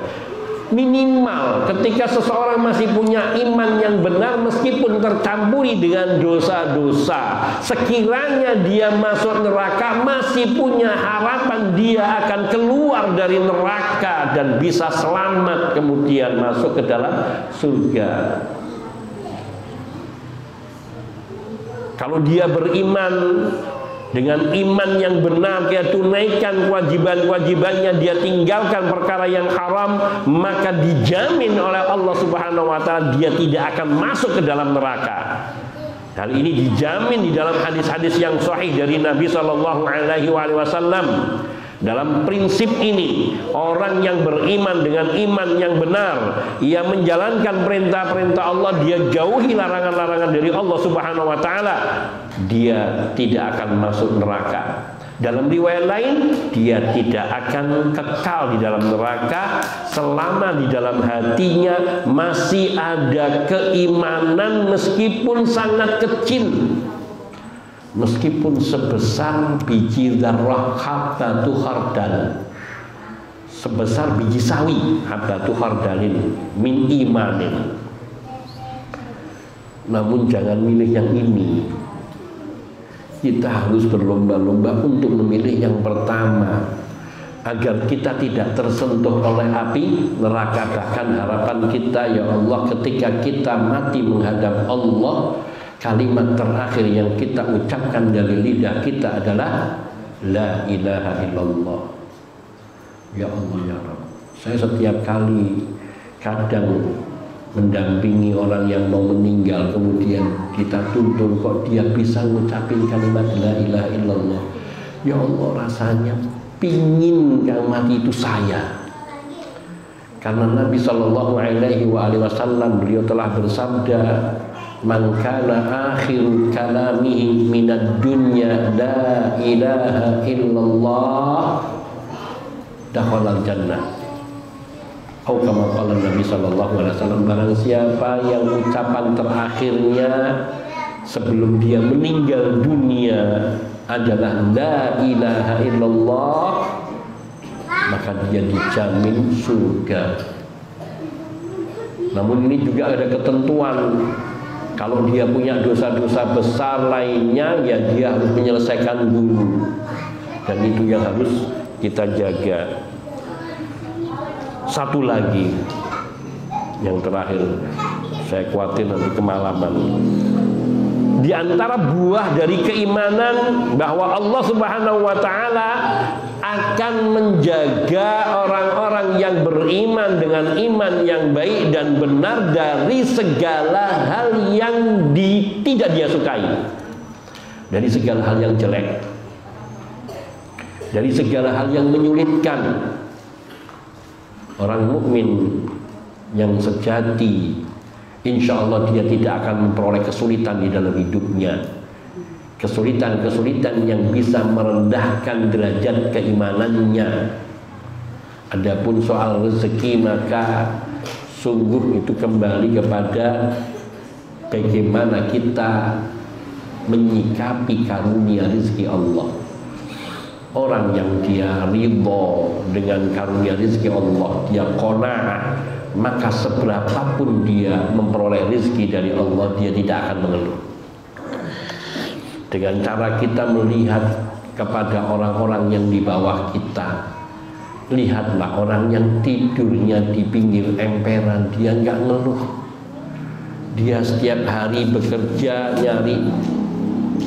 Minimal ketika seseorang masih punya iman yang benar, meskipun tercampuri dengan dosa-dosa, sekiranya dia masuk neraka, masih punya harapan dia akan keluar dari neraka dan bisa selamat kemudian masuk ke dalam surga. Kalau dia beriman dengan iman yang benar, dia tunaikan kewajiban-kewajibannya, dia tinggalkan perkara yang haram, maka dijamin oleh Allah Subhanahu wa taala dia tidak akan masuk ke dalam neraka. Hal ini dijamin di dalam hadis-hadis yang sahih dari Nabi sallallahu alaihi wasallam. Dalam prinsip ini, orang yang beriman dengan iman yang benar, ia menjalankan perintah-perintah Allah, dia jauhi larangan-larangan dari Allah Subhanahu wa taala, dia tidak akan masuk neraka. Dalam riwayat lain, dia tidak akan kekal di dalam neraka selama di dalam hatinya masih ada keimanan meskipun sangat kecil. Meskipun sebesar biji dzarrah habbatul khardal, sebesar biji sawi habbatul khardalin min imanin. Namun jangan milih yang ini. Kita harus berlomba-lomba untuk memilih yang pertama, agar kita tidak tersentuh oleh api neraka. Bahkan harapan kita, ya Allah, ketika kita mati menghadap Allah, kalimat terakhir yang kita ucapkan dari lidah kita adalah la ilaha illallah. Ya Allah ya Rabb, saya setiap kali kadang mendampingi orang yang mau meninggal, kemudian kita tuntun kok dia bisa ngucapin kalimat la ilaha illallah. Ya Allah, rasanya pingin yang mati itu saya. Karena Nabi sallallahu alaihi wasallam beliau telah bersabda, man kana akhiru kalamihi minad dunya la ilaha illallah dakhalal jannah. Atau kama qala Nabi sallallahu alaihi wasallam, barang siapa yang ucapan terakhirnya sebelum dia meninggal dunia adalah la ilaha illallah, maka dia dijamin surga. Namun ini juga ada ketentuan. Kalau dia punya dosa-dosa besar lainnya, ya dia harus menyelesaikan dulu. Dan itu yang harus kita jaga. Satu lagi, yang terakhir, saya khawatir nanti kemalaman. Di antara buah dari keimanan bahwa Allah Subhanahu wa taala akan menjaga orang-orang yang beriman dengan iman yang baik dan benar dari segala hal yang tidak dia sukai, dari segala hal yang jelek, dari segala hal yang menyulitkan. Orang mukmin yang sejati, insya Allah dia tidak akan memperoleh kesulitan di dalam hidupnya. Kesulitan-kesulitan yang bisa merendahkan derajat keimanannya. Adapun soal rezeki maka sungguh itu kembali kepada bagaimana kita menyikapi karunia rezeki Allah. Orang yang dia ridho dengan karunia rezeki Allah, dia qanaah, maka seberapapun dia memperoleh rezeki dari Allah, dia tidak akan mengeluh. Dengan cara kita melihat kepada orang-orang yang di bawah kita, lihatlah orang yang tidurnya di pinggir emperan, dia nggak ngeluh. Dia setiap hari bekerja nyari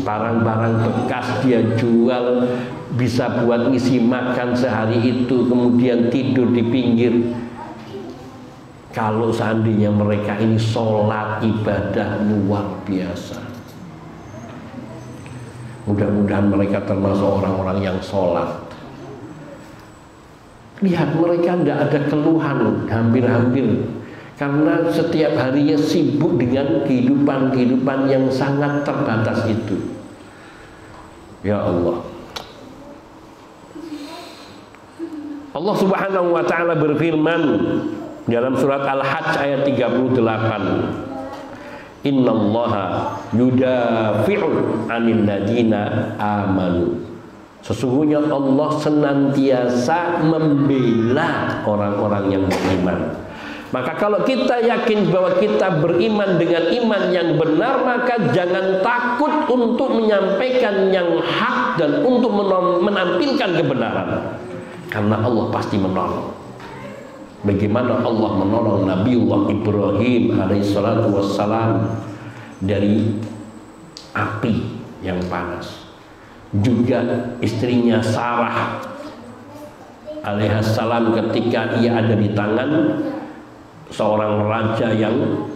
barang-barang bekas, dia jual, bisa buat ngisi makan sehari itu, kemudian tidur di pinggir. Kalau seandainya mereka ini sholat ibadah luar biasa, mudah-mudahan mereka termasuk orang-orang yang sholat. Lihat mereka tidak ada keluhan, hampir-hampir, karena setiap harinya sibuk dengan kehidupan yang sangat terbatas itu. Ya Allah, Allah Subhanahu wa ta'ala berfirman dalam surat Al-Hajj ayat 38, Innallaha yudafi'u 'anil ladina amanu. Sesungguhnya Allah senantiasa membela orang-orang yang beriman. Maka kalau kita yakin bahwa kita beriman dengan iman yang benar, maka jangan takut untuk menyampaikan yang hak dan untuk menampilkan kebenaran, karena Allah pasti menolong. Bagaimana Allah menolong Nabiullah Ibrahim alaihissalatu wassalam dari api yang panas, juga istrinya Sarah alaihissalam ketika ia ada di tangan seorang raja yang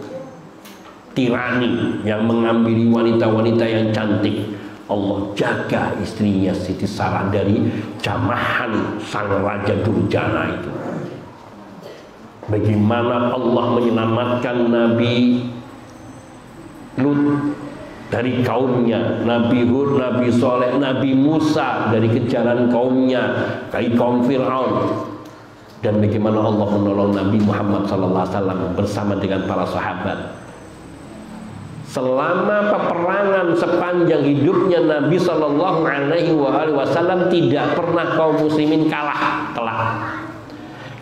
tirani, yang mengambil wanita-wanita yang cantik. Allah jaga istrinya Siti Sarah dari jamahan sang raja durjana itu. Bagaimana Allah menyelamatkan Nabi Lut dari kaumnya, Nabi Hud, Nabi Soleh, Nabi Musa dari kejaran kaumnya, kaum Fir'aun. Dan bagaimana Allah menolong Nabi Muhammad SAW bersama dengan para sahabat. Selama peperangan sepanjang hidupnya Nabi SAW tidak pernah kaum muslimin kalah telak.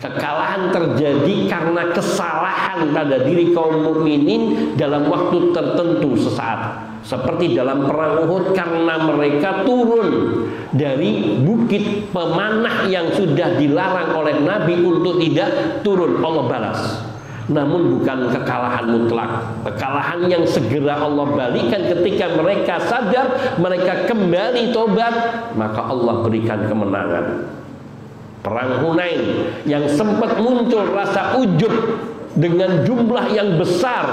Kekalahan terjadi karena kesalahan pada diri kaum mukminin dalam waktu tertentu sesaat. Seperti dalam perang Uhud, karena mereka turun dari bukit pemanah yang sudah dilarang oleh Nabi untuk tidak turun, Allah balas. Namun bukan kekalahan mutlak, kekalahan yang segera Allah balikan ketika mereka sadar, mereka kembali tobat, maka Allah berikan kemenangan. Perang Hunain yang sempat muncul rasa ujub dengan jumlah yang besar,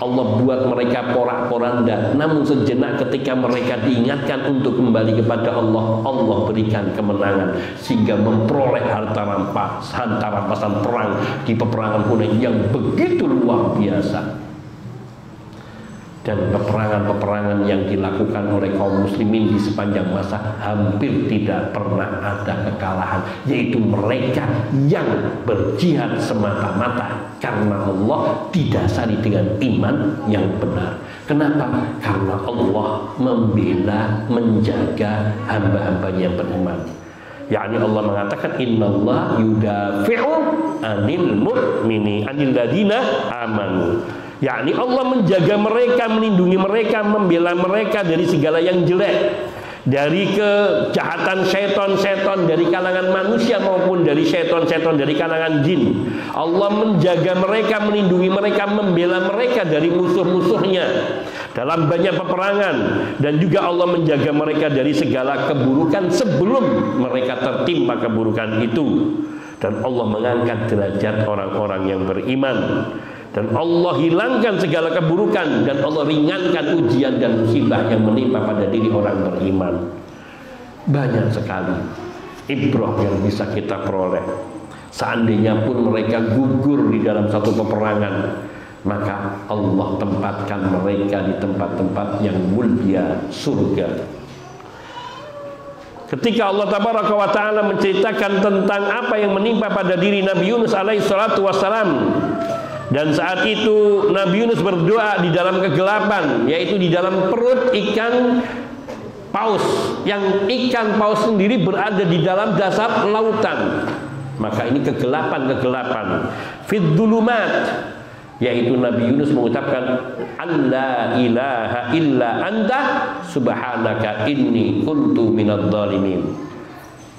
Allah buat mereka porak-poranda. Namun sejenak ketika mereka diingatkan untuk kembali kepada Allah, Allah berikan kemenangan sehingga memperoleh harta rampasan perang di peperangan Hunain yang begitu luar biasa. Dan peperangan-peperangan yang dilakukan oleh kaum muslimin di sepanjang masa hampir tidak pernah ada kekalahan, yaitu mereka yang berjihad semata-mata karena Allah, didasari dengan iman yang benar. Kenapa? Karena Allah membela, menjaga hamba-hambanya yang beriman. yakni Allah mengatakan innallaha yudafi'u 'anil mu'mini 'anil ladina amanu. Yakni Allah menjaga mereka, melindungi mereka, membela mereka dari segala yang jelek, dari kejahatan setan-setan dari kalangan manusia maupun dari setan-setan dari kalangan jin. Allah menjaga mereka, melindungi mereka, membela mereka dari musuh-musuhnya dalam banyak peperangan, dan juga Allah menjaga mereka dari segala keburukan sebelum mereka tertimpa keburukan itu. Dan Allah mengangkat derajat orang-orang yang beriman, dan Allah hilangkan segala keburukan, dan Allah ringankan ujian dan musibah yang menimpa pada diri orang beriman. Banyak sekali ibrah yang bisa kita peroleh. Seandainya pun mereka gugur di dalam satu peperangan, maka Allah tempatkan mereka di tempat-tempat yang mulia, surga. ketika Allah Tabaraka wa Ta'ala menceritakan tentang apa yang menimpa pada diri Nabi Yunus alaihi salatu wassalam. Dan saat itu Nabi Yunus berdoa di dalam kegelapan, yaitu di dalam perut ikan paus, yang ikan paus sendiri berada di dalam dasar lautan. Maka ini kegelapan fid dzulumat, yaitu Nabi Yunus mengucapkan alla ilaha illa anta subhanaka inni kuntu minadh dhalimin.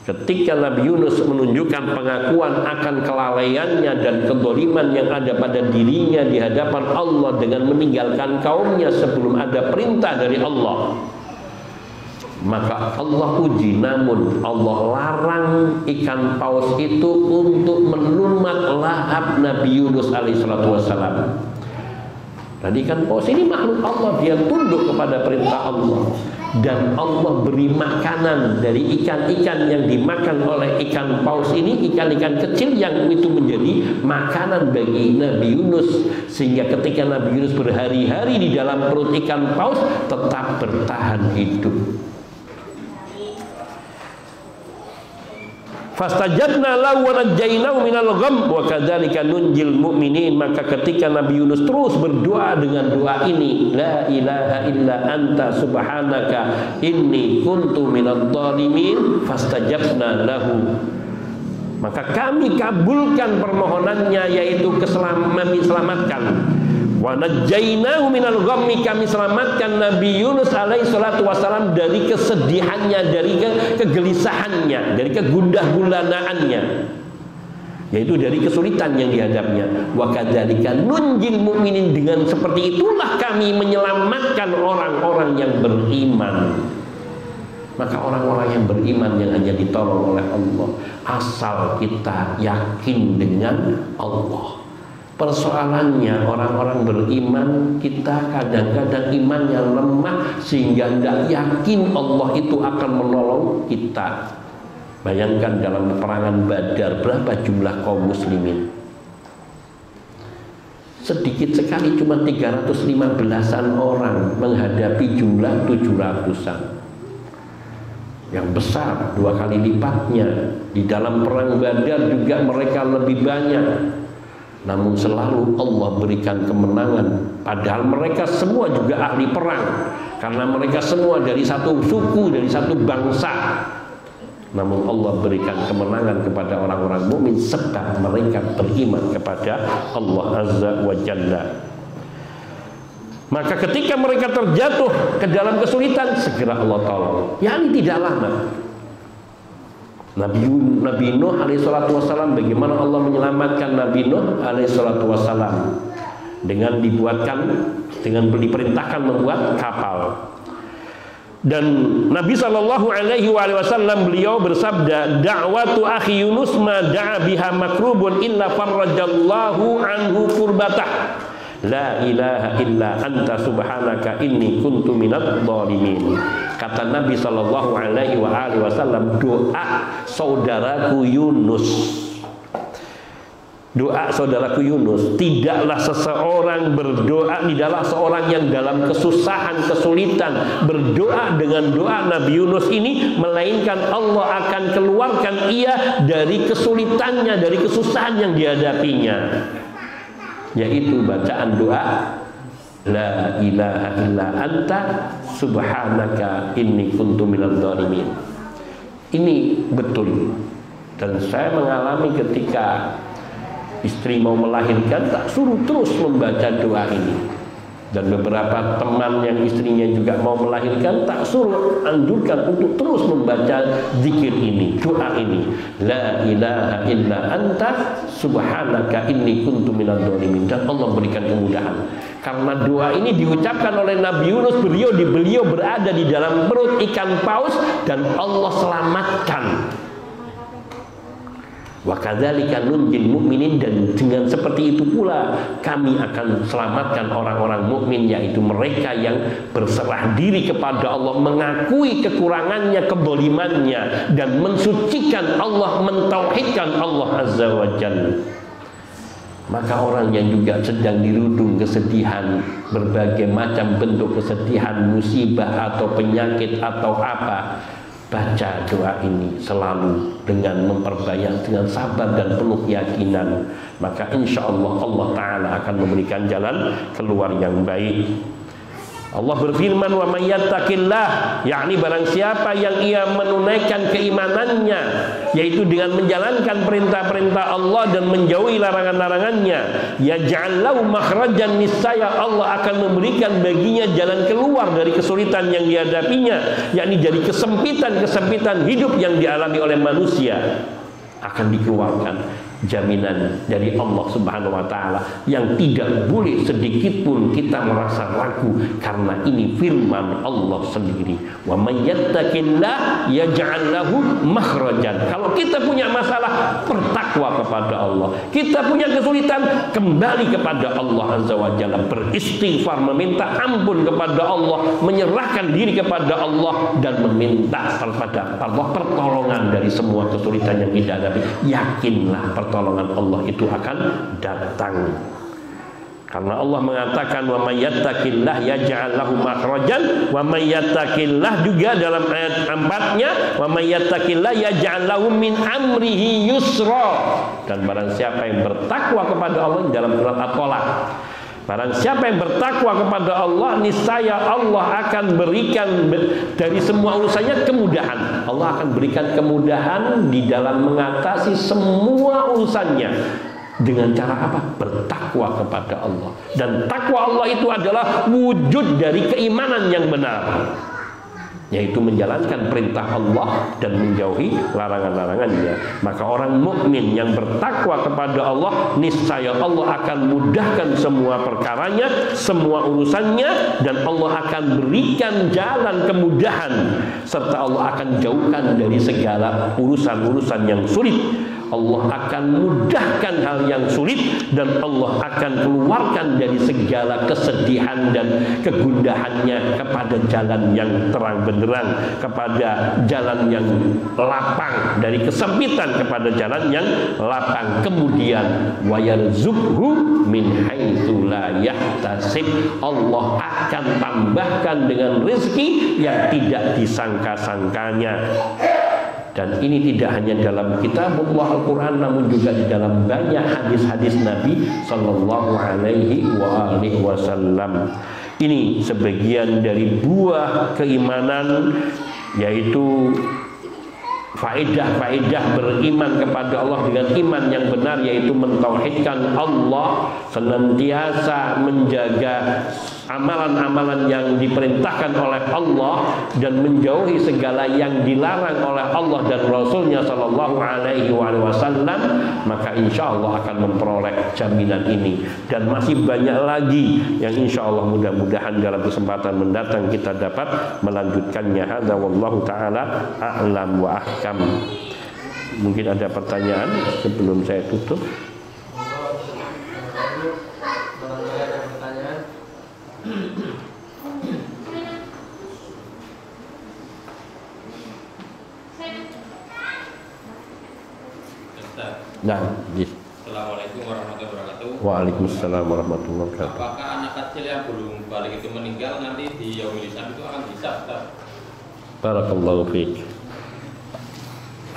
Ketika Nabi Yunus menunjukkan pengakuan akan kelalaiannya dan kedzaliman yang ada pada dirinya di hadapan Allah dengan meninggalkan kaumnya sebelum ada perintah dari Allah, maka Allah uji. Namun Allah larang ikan paus itu untuk melumat lahap Nabi Yunus alaihissalatu wassalam. Dan ikan paus ini makhluk Allah, dia tunduk kepada perintah Allah. Dan Allah beri makanan dari ikan-ikan yang dimakan oleh ikan paus ini, ikan-ikan kecil yang itu menjadi makanan bagi Nabi Yunus. Sehingga ketika Nabi Yunus berhari-hari di dalam perut ikan paus tetap bertahan hidup. Fastajabna lahu wa najjaynahu minal gham wa kadzalika nunjil mu'minin. Maka ketika Nabi Yunus terus berdoa dengan doa ini, la ilaha illa anta subhanaka inni kuntu minadh dhalimin, fastajabna lahu, maka kami kabulkan permohonannya, yaitu kami selamatkan. Wa najjaynahu minal ghammi, kami selamatkan Nabi Yunus alaihi salatu wassalam dari kesedihannya, dari kegelisahannya, dari kegundah gulanaannya, yaitu dari kesulitan yang dihadapnya. Wa kadzalika nunjil mu'minin, dengan seperti itulah kami menyelamatkan orang-orang yang beriman. Maka orang-orang yang beriman yang hanya ditolong oleh Allah asal kita yakin dengan Allah. Persoalannya orang-orang beriman, kita kadang-kadang imannya lemah sehingga tidak yakin Allah itu akan menolong kita. Bayangkan dalam peperangan Badar berapa jumlah kaum muslimin? Sedikit sekali, cuma 315-an orang menghadapi jumlah 700-an. Yang besar 2 kali lipatnya. Di dalam perang Badar juga mereka lebih banyak. Namun selalu Allah berikan kemenangan. Padahal mereka semua juga ahli perang, karena mereka semua dari satu suku, dari satu bangsa. Namun Allah berikan kemenangan kepada orang-orang mukmin sebab mereka beriman kepada Allah Azza wa Jalla. Maka ketika mereka terjatuh ke dalam kesulitan, segera Allah tolong. Yani tidak lama. Nabi Nuh alaihissalatu wassalam, bagaimana Allah menyelamatkan Nabi Nuh alaihissalatu wassalam dengan diperintahkan membuat kapal. Dan Nabi sallallahu alaihi wasallam beliau bersabda, da'watu akhi Yunus ma da'a biha makrubun illa farrajallahu anhu kurbatah. La ilaha illa anta subhanaka inni kuntu minadh dhalimin. Kata Nabi sallallahu alaihi wasallam, doa saudaraku Yunus, doa saudaraku Yunus, tidaklah seseorang berdoa, tidaklah seorang yang dalam kesusahan, kesulitan berdoa dengan doa Nabi Yunus ini, melainkan Allah akan keluarkan ia dari kesulitannya, dari kesusahan yang dihadapinya, yaitu bacaan doa la ilaha illa anta subhanaka inni kuntu minadh dhalimin. Ini betul, dan saya mengalami ketika istri mau melahirkan, tak suruh terus membaca doa ini. Dan beberapa teman yang istrinya juga mau melahirkan, tak suruh anjurkan untuk terus membaca zikir ini, doa ini, la ilaha illa anta subhanaka inni kuntu minadh dhalimin. Dan Allah berikan kemudahan, karena doa ini diucapkan oleh Nabi Yunus. Beliau berada di dalam perut ikan paus dan Allah selamatkan. Wa kadzalika nunjil mu'minin, dan dengan seperti itu pula kami akan selamatkan orang-orang mukmin, yaitu mereka yang berserah diri kepada Allah, mengakui kekurangannya, kedzalimannya, dan mensucikan Allah, mentauhidkan Allah Azza wa Jalla. Maka orang yang juga sedang dirundung kesedihan, berbagai macam bentuk kesedihan, musibah atau penyakit atau apa, baca doa ini selalu dengan memperbanyak, dengan sabar dan penuh keyakinan, maka insya Allah Allah Ta'ala akan memberikan jalan keluar yang baik. Allah berfirman, wa may yattaqillah, yakni barang siapa yang ia menunaikan keimanannya, yaitu dengan menjalankan perintah-perintah Allah dan menjauhi larangan-larangannya, yaj'al lahu makhrajan, niscaya Allah akan memberikan baginya jalan keluar dari kesulitan yang dihadapinya, yakni dari kesempitan hidup yang dialami oleh manusia. Akan dikeluarkan jaminan dari Allah Subhanahu wa Ta'ala yang tidak boleh sedikit pun kita merasa ragu, karena ini firman Allah sendiri, wa may yattaqillah yaj'al lahu makhrajan. Kalau kita punya masalah, bertakwa kepada Allah. Kita punya kesulitan, kembali kepada Allah Azza wa Jalla, beristighfar, meminta ampun kepada Allah, menyerahkan diri kepada Allah dan meminta kepada Allah pertolongan dari semua kesulitan yang kita hadapi. Yakinlah pertolongan Allah itu akan datang, karena Allah mengatakan wa may yattaqillah yaj'al lahu makhrajan, wa may yattaqillah juga dalam ayat 4-nya, wa may yattaqillah yaj'al lahu min amrihi yusra. Dan barang siapa yang bertakwa kepada Allah, dalam surat At-Tolaq, barang siapa yang bertakwa kepada Allah, niscaya Allah akan berikan dari semua urusannya kemudahan. Allah akan berikan kemudahan di dalam mengatasi semua urusannya. Dengan cara apa? Bertakwa kepada Allah. Dan takwa Allah itu adalah wujud dari keimanan yang benar, yaitu menjalankan perintah Allah dan menjauhi larangan-larangannya. Maka orang mukmin yang bertakwa kepada Allah, niscaya Allah akan mudahkan semua perkaranya, semua urusannya, dan Allah akan berikan jalan kemudahan, serta Allah akan jauhkan dari segala urusan-urusan yang sulit. Allah akan mudahkan hal yang sulit, dan Allah akan keluarkan dari segala kesedihan dan kegundahannya kepada jalan yang terang benderang, kepada jalan yang lapang, dari kesempitan kepada jalan yang lapang. Kemudian wa yarzuqhu min haitsu la yahtasib, Allah akan tambahkan dengan rezeki yang tidak disangka-sangkanya. Dan ini tidak hanya dalam kitabullah Al-Quran, namun juga di dalam banyak hadis-hadis Nabi Sallallahu Alaihi Wasallam. Ini sebagian dari buah keimanan, yaitu faedah-faedah beriman kepada Allah dengan iman yang benar, yaitu mentauhidkan Allah, senantiasa menjaga amalan-amalan yang diperintahkan oleh Allah dan menjauhi segala yang dilarang oleh Allah dan Rasulnya Sallallahu Alaihi Wasallam. Maka insya Allah akan memperoleh jaminan ini, dan masih banyak lagi yang insya Allah mudah-mudahan dalam kesempatan mendatang kita dapat melanjutkannya. Hadza wallahu ta'ala a'lam wa ahkam. Mungkin ada pertanyaan sebelum saya tutup. Nah, Assalamualaikum warahmatullahi wabarakatuh. Waalaikumsalam warahmatullahi wabarakatuh. Apakah anak kecil yang belum balik itu meninggal nanti di yaumil hisab itu akan bisa, Ustaz? Barakallahu fiik.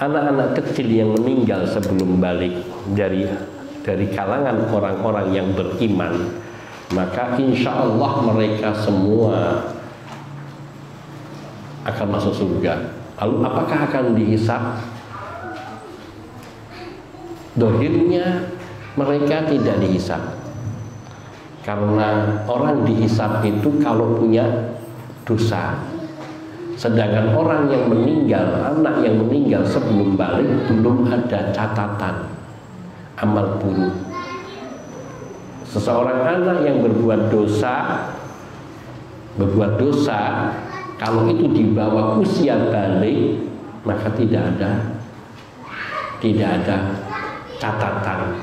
Anak-anak kecil yang meninggal sebelum balik dari kalangan orang-orang yang beriman, maka insya Allah mereka semua akan masuk surga. Lalu apakah akan dihisab? Dohirnya mereka tidak dihisab, karena orang dihisab itu kalau punya dosa. Sedangkan orang yang meninggal, anak yang meninggal sebelum balik, belum ada catatan amal buruk. Seseorang anak yang berbuat dosa, kalau itu dibawa usia balik, maka tidak ada catatan,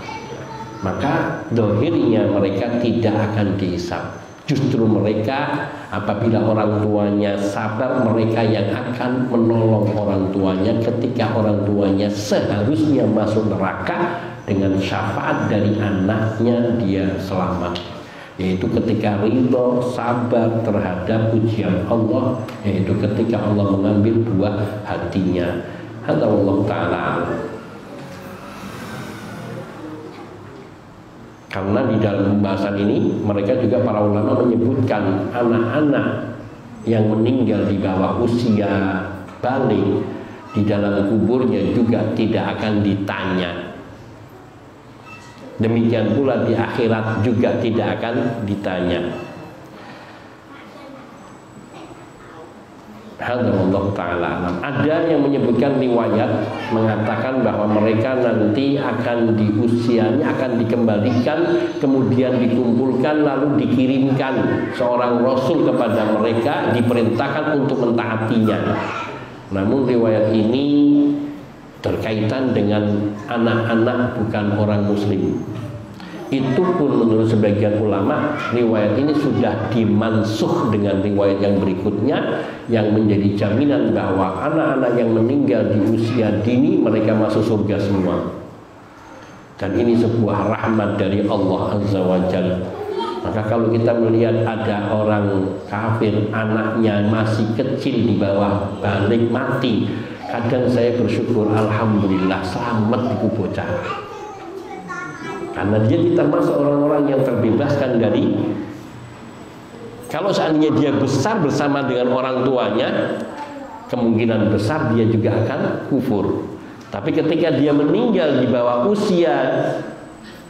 maka dohirnya mereka tidak akan dihisab. Justru mereka, apabila orang tuanya sabar, mereka yang akan menolong orang tuanya ketika orang tuanya seharusnya masuk neraka, dengan syafaat dari anaknya dia selamat. yaitu ketika ridho, sabar terhadap ujian Allah, yaitu ketika Allah mengambil buah hatinya. Hadza wallahu ta'ala. Karena di dalam pembahasan ini mereka juga para ulama menyebutkan anak-anak yang meninggal di bawah usia balik di dalam kuburnya juga tidak akan ditanya. Demikian pula di akhirat juga tidak akan ditanya. Alhamdulillah ta'ala. Ada yang menyebutkan riwayat mengatakan bahwa mereka nanti akan di usianya akan dikembalikan, kemudian dikumpulkan lalu dikirimkan seorang rasul kepada mereka, diperintahkan untuk mentaatinya. Namun riwayat ini terkaitan dengan anak-anak bukan orang muslim. Itu pun menurut sebagian ulama riwayat ini sudah dimansuh dengan riwayat yang berikutnya yang menjadi jaminan bahwa anak-anak yang meninggal di usia dini mereka masuk surga semua. Dan ini sebuah rahmat dari Allah Azza wa Jalla. Maka kalau kita melihat ada orang kafir anaknya masih kecil di bawah balik mati, kadang saya bersyukur alhamdulillah selamat di bocah. Karena dia termasuk orang-orang yang terbebaskan dari, kalau seandainya dia besar bersama dengan orang tuanya, kemungkinan besar dia juga akan kufur. Tapi ketika dia meninggal di bawah usia,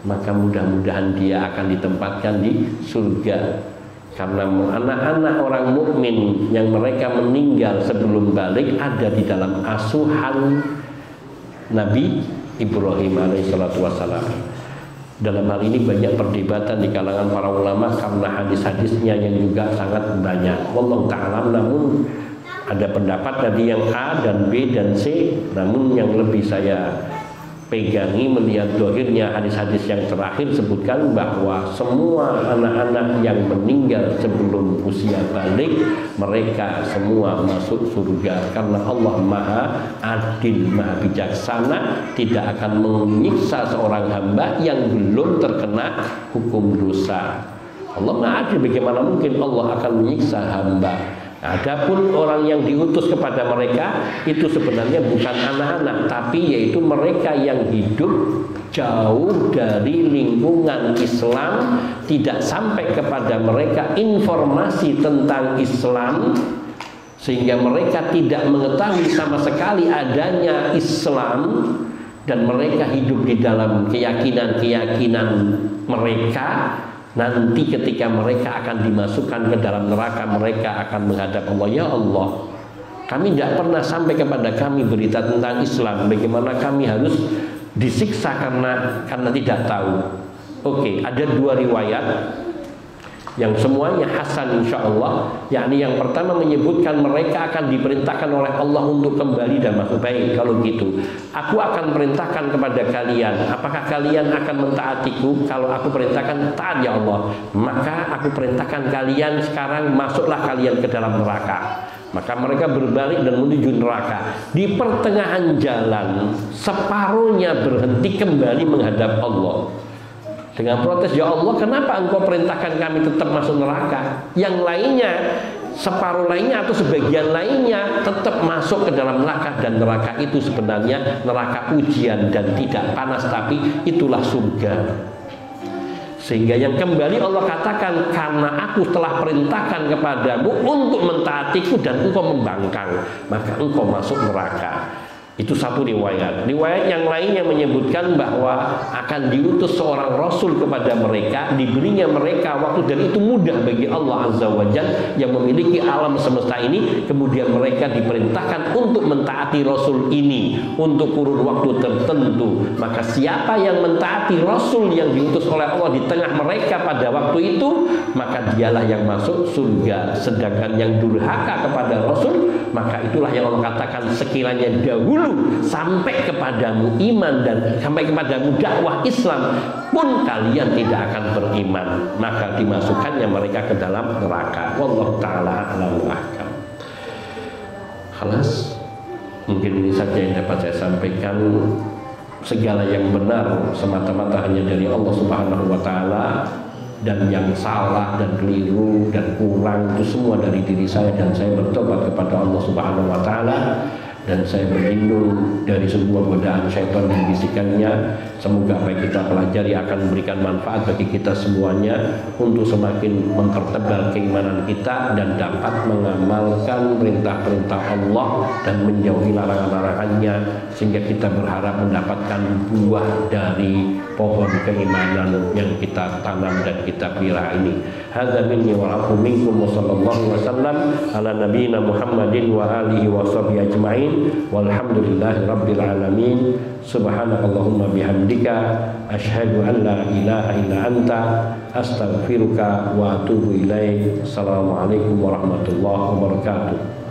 maka mudah-mudahan dia akan ditempatkan di surga. Karena anak-anak orang mukmin yang mereka meninggal sebelum balik ada di dalam asuhan Nabi Ibrahim alaihissalatu wassalam. Dalam hal ini banyak perdebatan di kalangan para ulama karena hadis-hadisnya yang juga sangat banyak. Wallahu ta'ala. Namun ada pendapat tadi yang A dan B dan C, namun yang lebih saya pegangi melihat dohirnya hadis-hadis yang terakhir sebutkan bahwa semua anak-anak yang meninggal sebelum usia balik mereka semua masuk surga karena Allah Maha Adil, Maha Bijaksana, tidak akan menyiksa seorang hamba yang belum terkena hukum dosa. Allah Maha Adil, bagaimana mungkin Allah akan menyiksa hamba? Adapun orang yang diutus kepada mereka itu sebenarnya bukan anak-anak, tapi yaitu mereka yang hidup jauh dari lingkungan Islam, tidak sampai kepada mereka informasi tentang Islam, sehingga mereka tidak mengetahui sama sekali adanya Islam, dan mereka hidup di dalam keyakinan-keyakinan mereka. Nanti ketika mereka akan dimasukkan ke dalam neraka, mereka akan menghadap Allah, ya Allah, kami tidak pernah sampai kepada kami berita tentang Islam, bagaimana kami harus disiksa karena tidak tahu. Oke, ada dua riwayat yang semuanya hasan insyaallah, yakni yang pertama menyebutkan mereka akan diperintahkan oleh Allah untuk kembali dan masuk. Baik, kalau gitu aku akan perintahkan kepada kalian, apakah kalian akan mentaatiku? Kalau aku perintahkan taat ya Allah, maka aku perintahkan kalian sekarang masuklah kalian ke dalam neraka. Maka mereka berbalik dan menuju neraka. Di pertengahan jalan separuhnya berhenti kembali menghadap Allah dengan protes, ya Allah, kenapa engkau perintahkan kami tetap masuk neraka? Yang lainnya, separuh lainnya atau sebagian lainnya tetap masuk ke dalam neraka, dan neraka itu sebenarnya neraka ujian dan tidak panas, tapi itulah surga. Sehingga yang kembali Allah katakan, karena aku telah perintahkan kepadamu untuk mentaatiku dan engkau membangkang, maka engkau masuk neraka. Itu satu riwayat. Riwayat yang lain yang menyebutkan bahwa akan diutus seorang rasul kepada mereka, diberinya mereka waktu, dan itu mudah bagi Allah Azza wa Jalla yang memiliki alam semesta ini. Kemudian mereka diperintahkan untuk mentaati rasul ini untuk kurun waktu tertentu. Maka siapa yang mentaati rasul yang diutus oleh Allah di tengah mereka pada waktu itu, maka dialah yang masuk surga. Sedangkan yang durhaka kepada rasul, maka itulah yang Allah katakan, sekiranya dahulu sampai kepadamu iman dan sampai kepadamu dakwah Islam pun kalian tidak akan beriman, maka dimasukkannya mereka ke dalam neraka. Wallahu ta'ala a'lam wa ahkam. Khalas, mungkin ini saja yang dapat saya sampaikan. Segala yang benar semata-mata hanya dari Allah Subhanahu wa ta'ala. dan yang salah dan keliru dan kurang itu semua dari diri saya, dan saya bertobat kepada Allah Subhanahu wa taala, dan saya berlindung dari semua godaan syaitan dan bisikannya. Semoga apa yang kita pelajari akan memberikan manfaat bagi kita semuanya untuk semakin mempertebal keimanan kita dan dapat mengamalkan perintah-perintah Allah dan menjauhi larangan-larangannya, sehingga kita berharap mendapatkan buah dari pohon keimanan yang kita tanam dan kita pelihara ini. Hadza minni wa afu minkum wa sallallahu wasallam ala nabiyyina Muhammadin wa alihi wa sahbihi ajmain walhamdulillahi rabbil alamin. Subhanakallahumma bihamdika asyhadu an la ilaha illa anta astaghfiruka wa atubu ilaik. Assalamualaikum warahmatullahi wabarakatuh.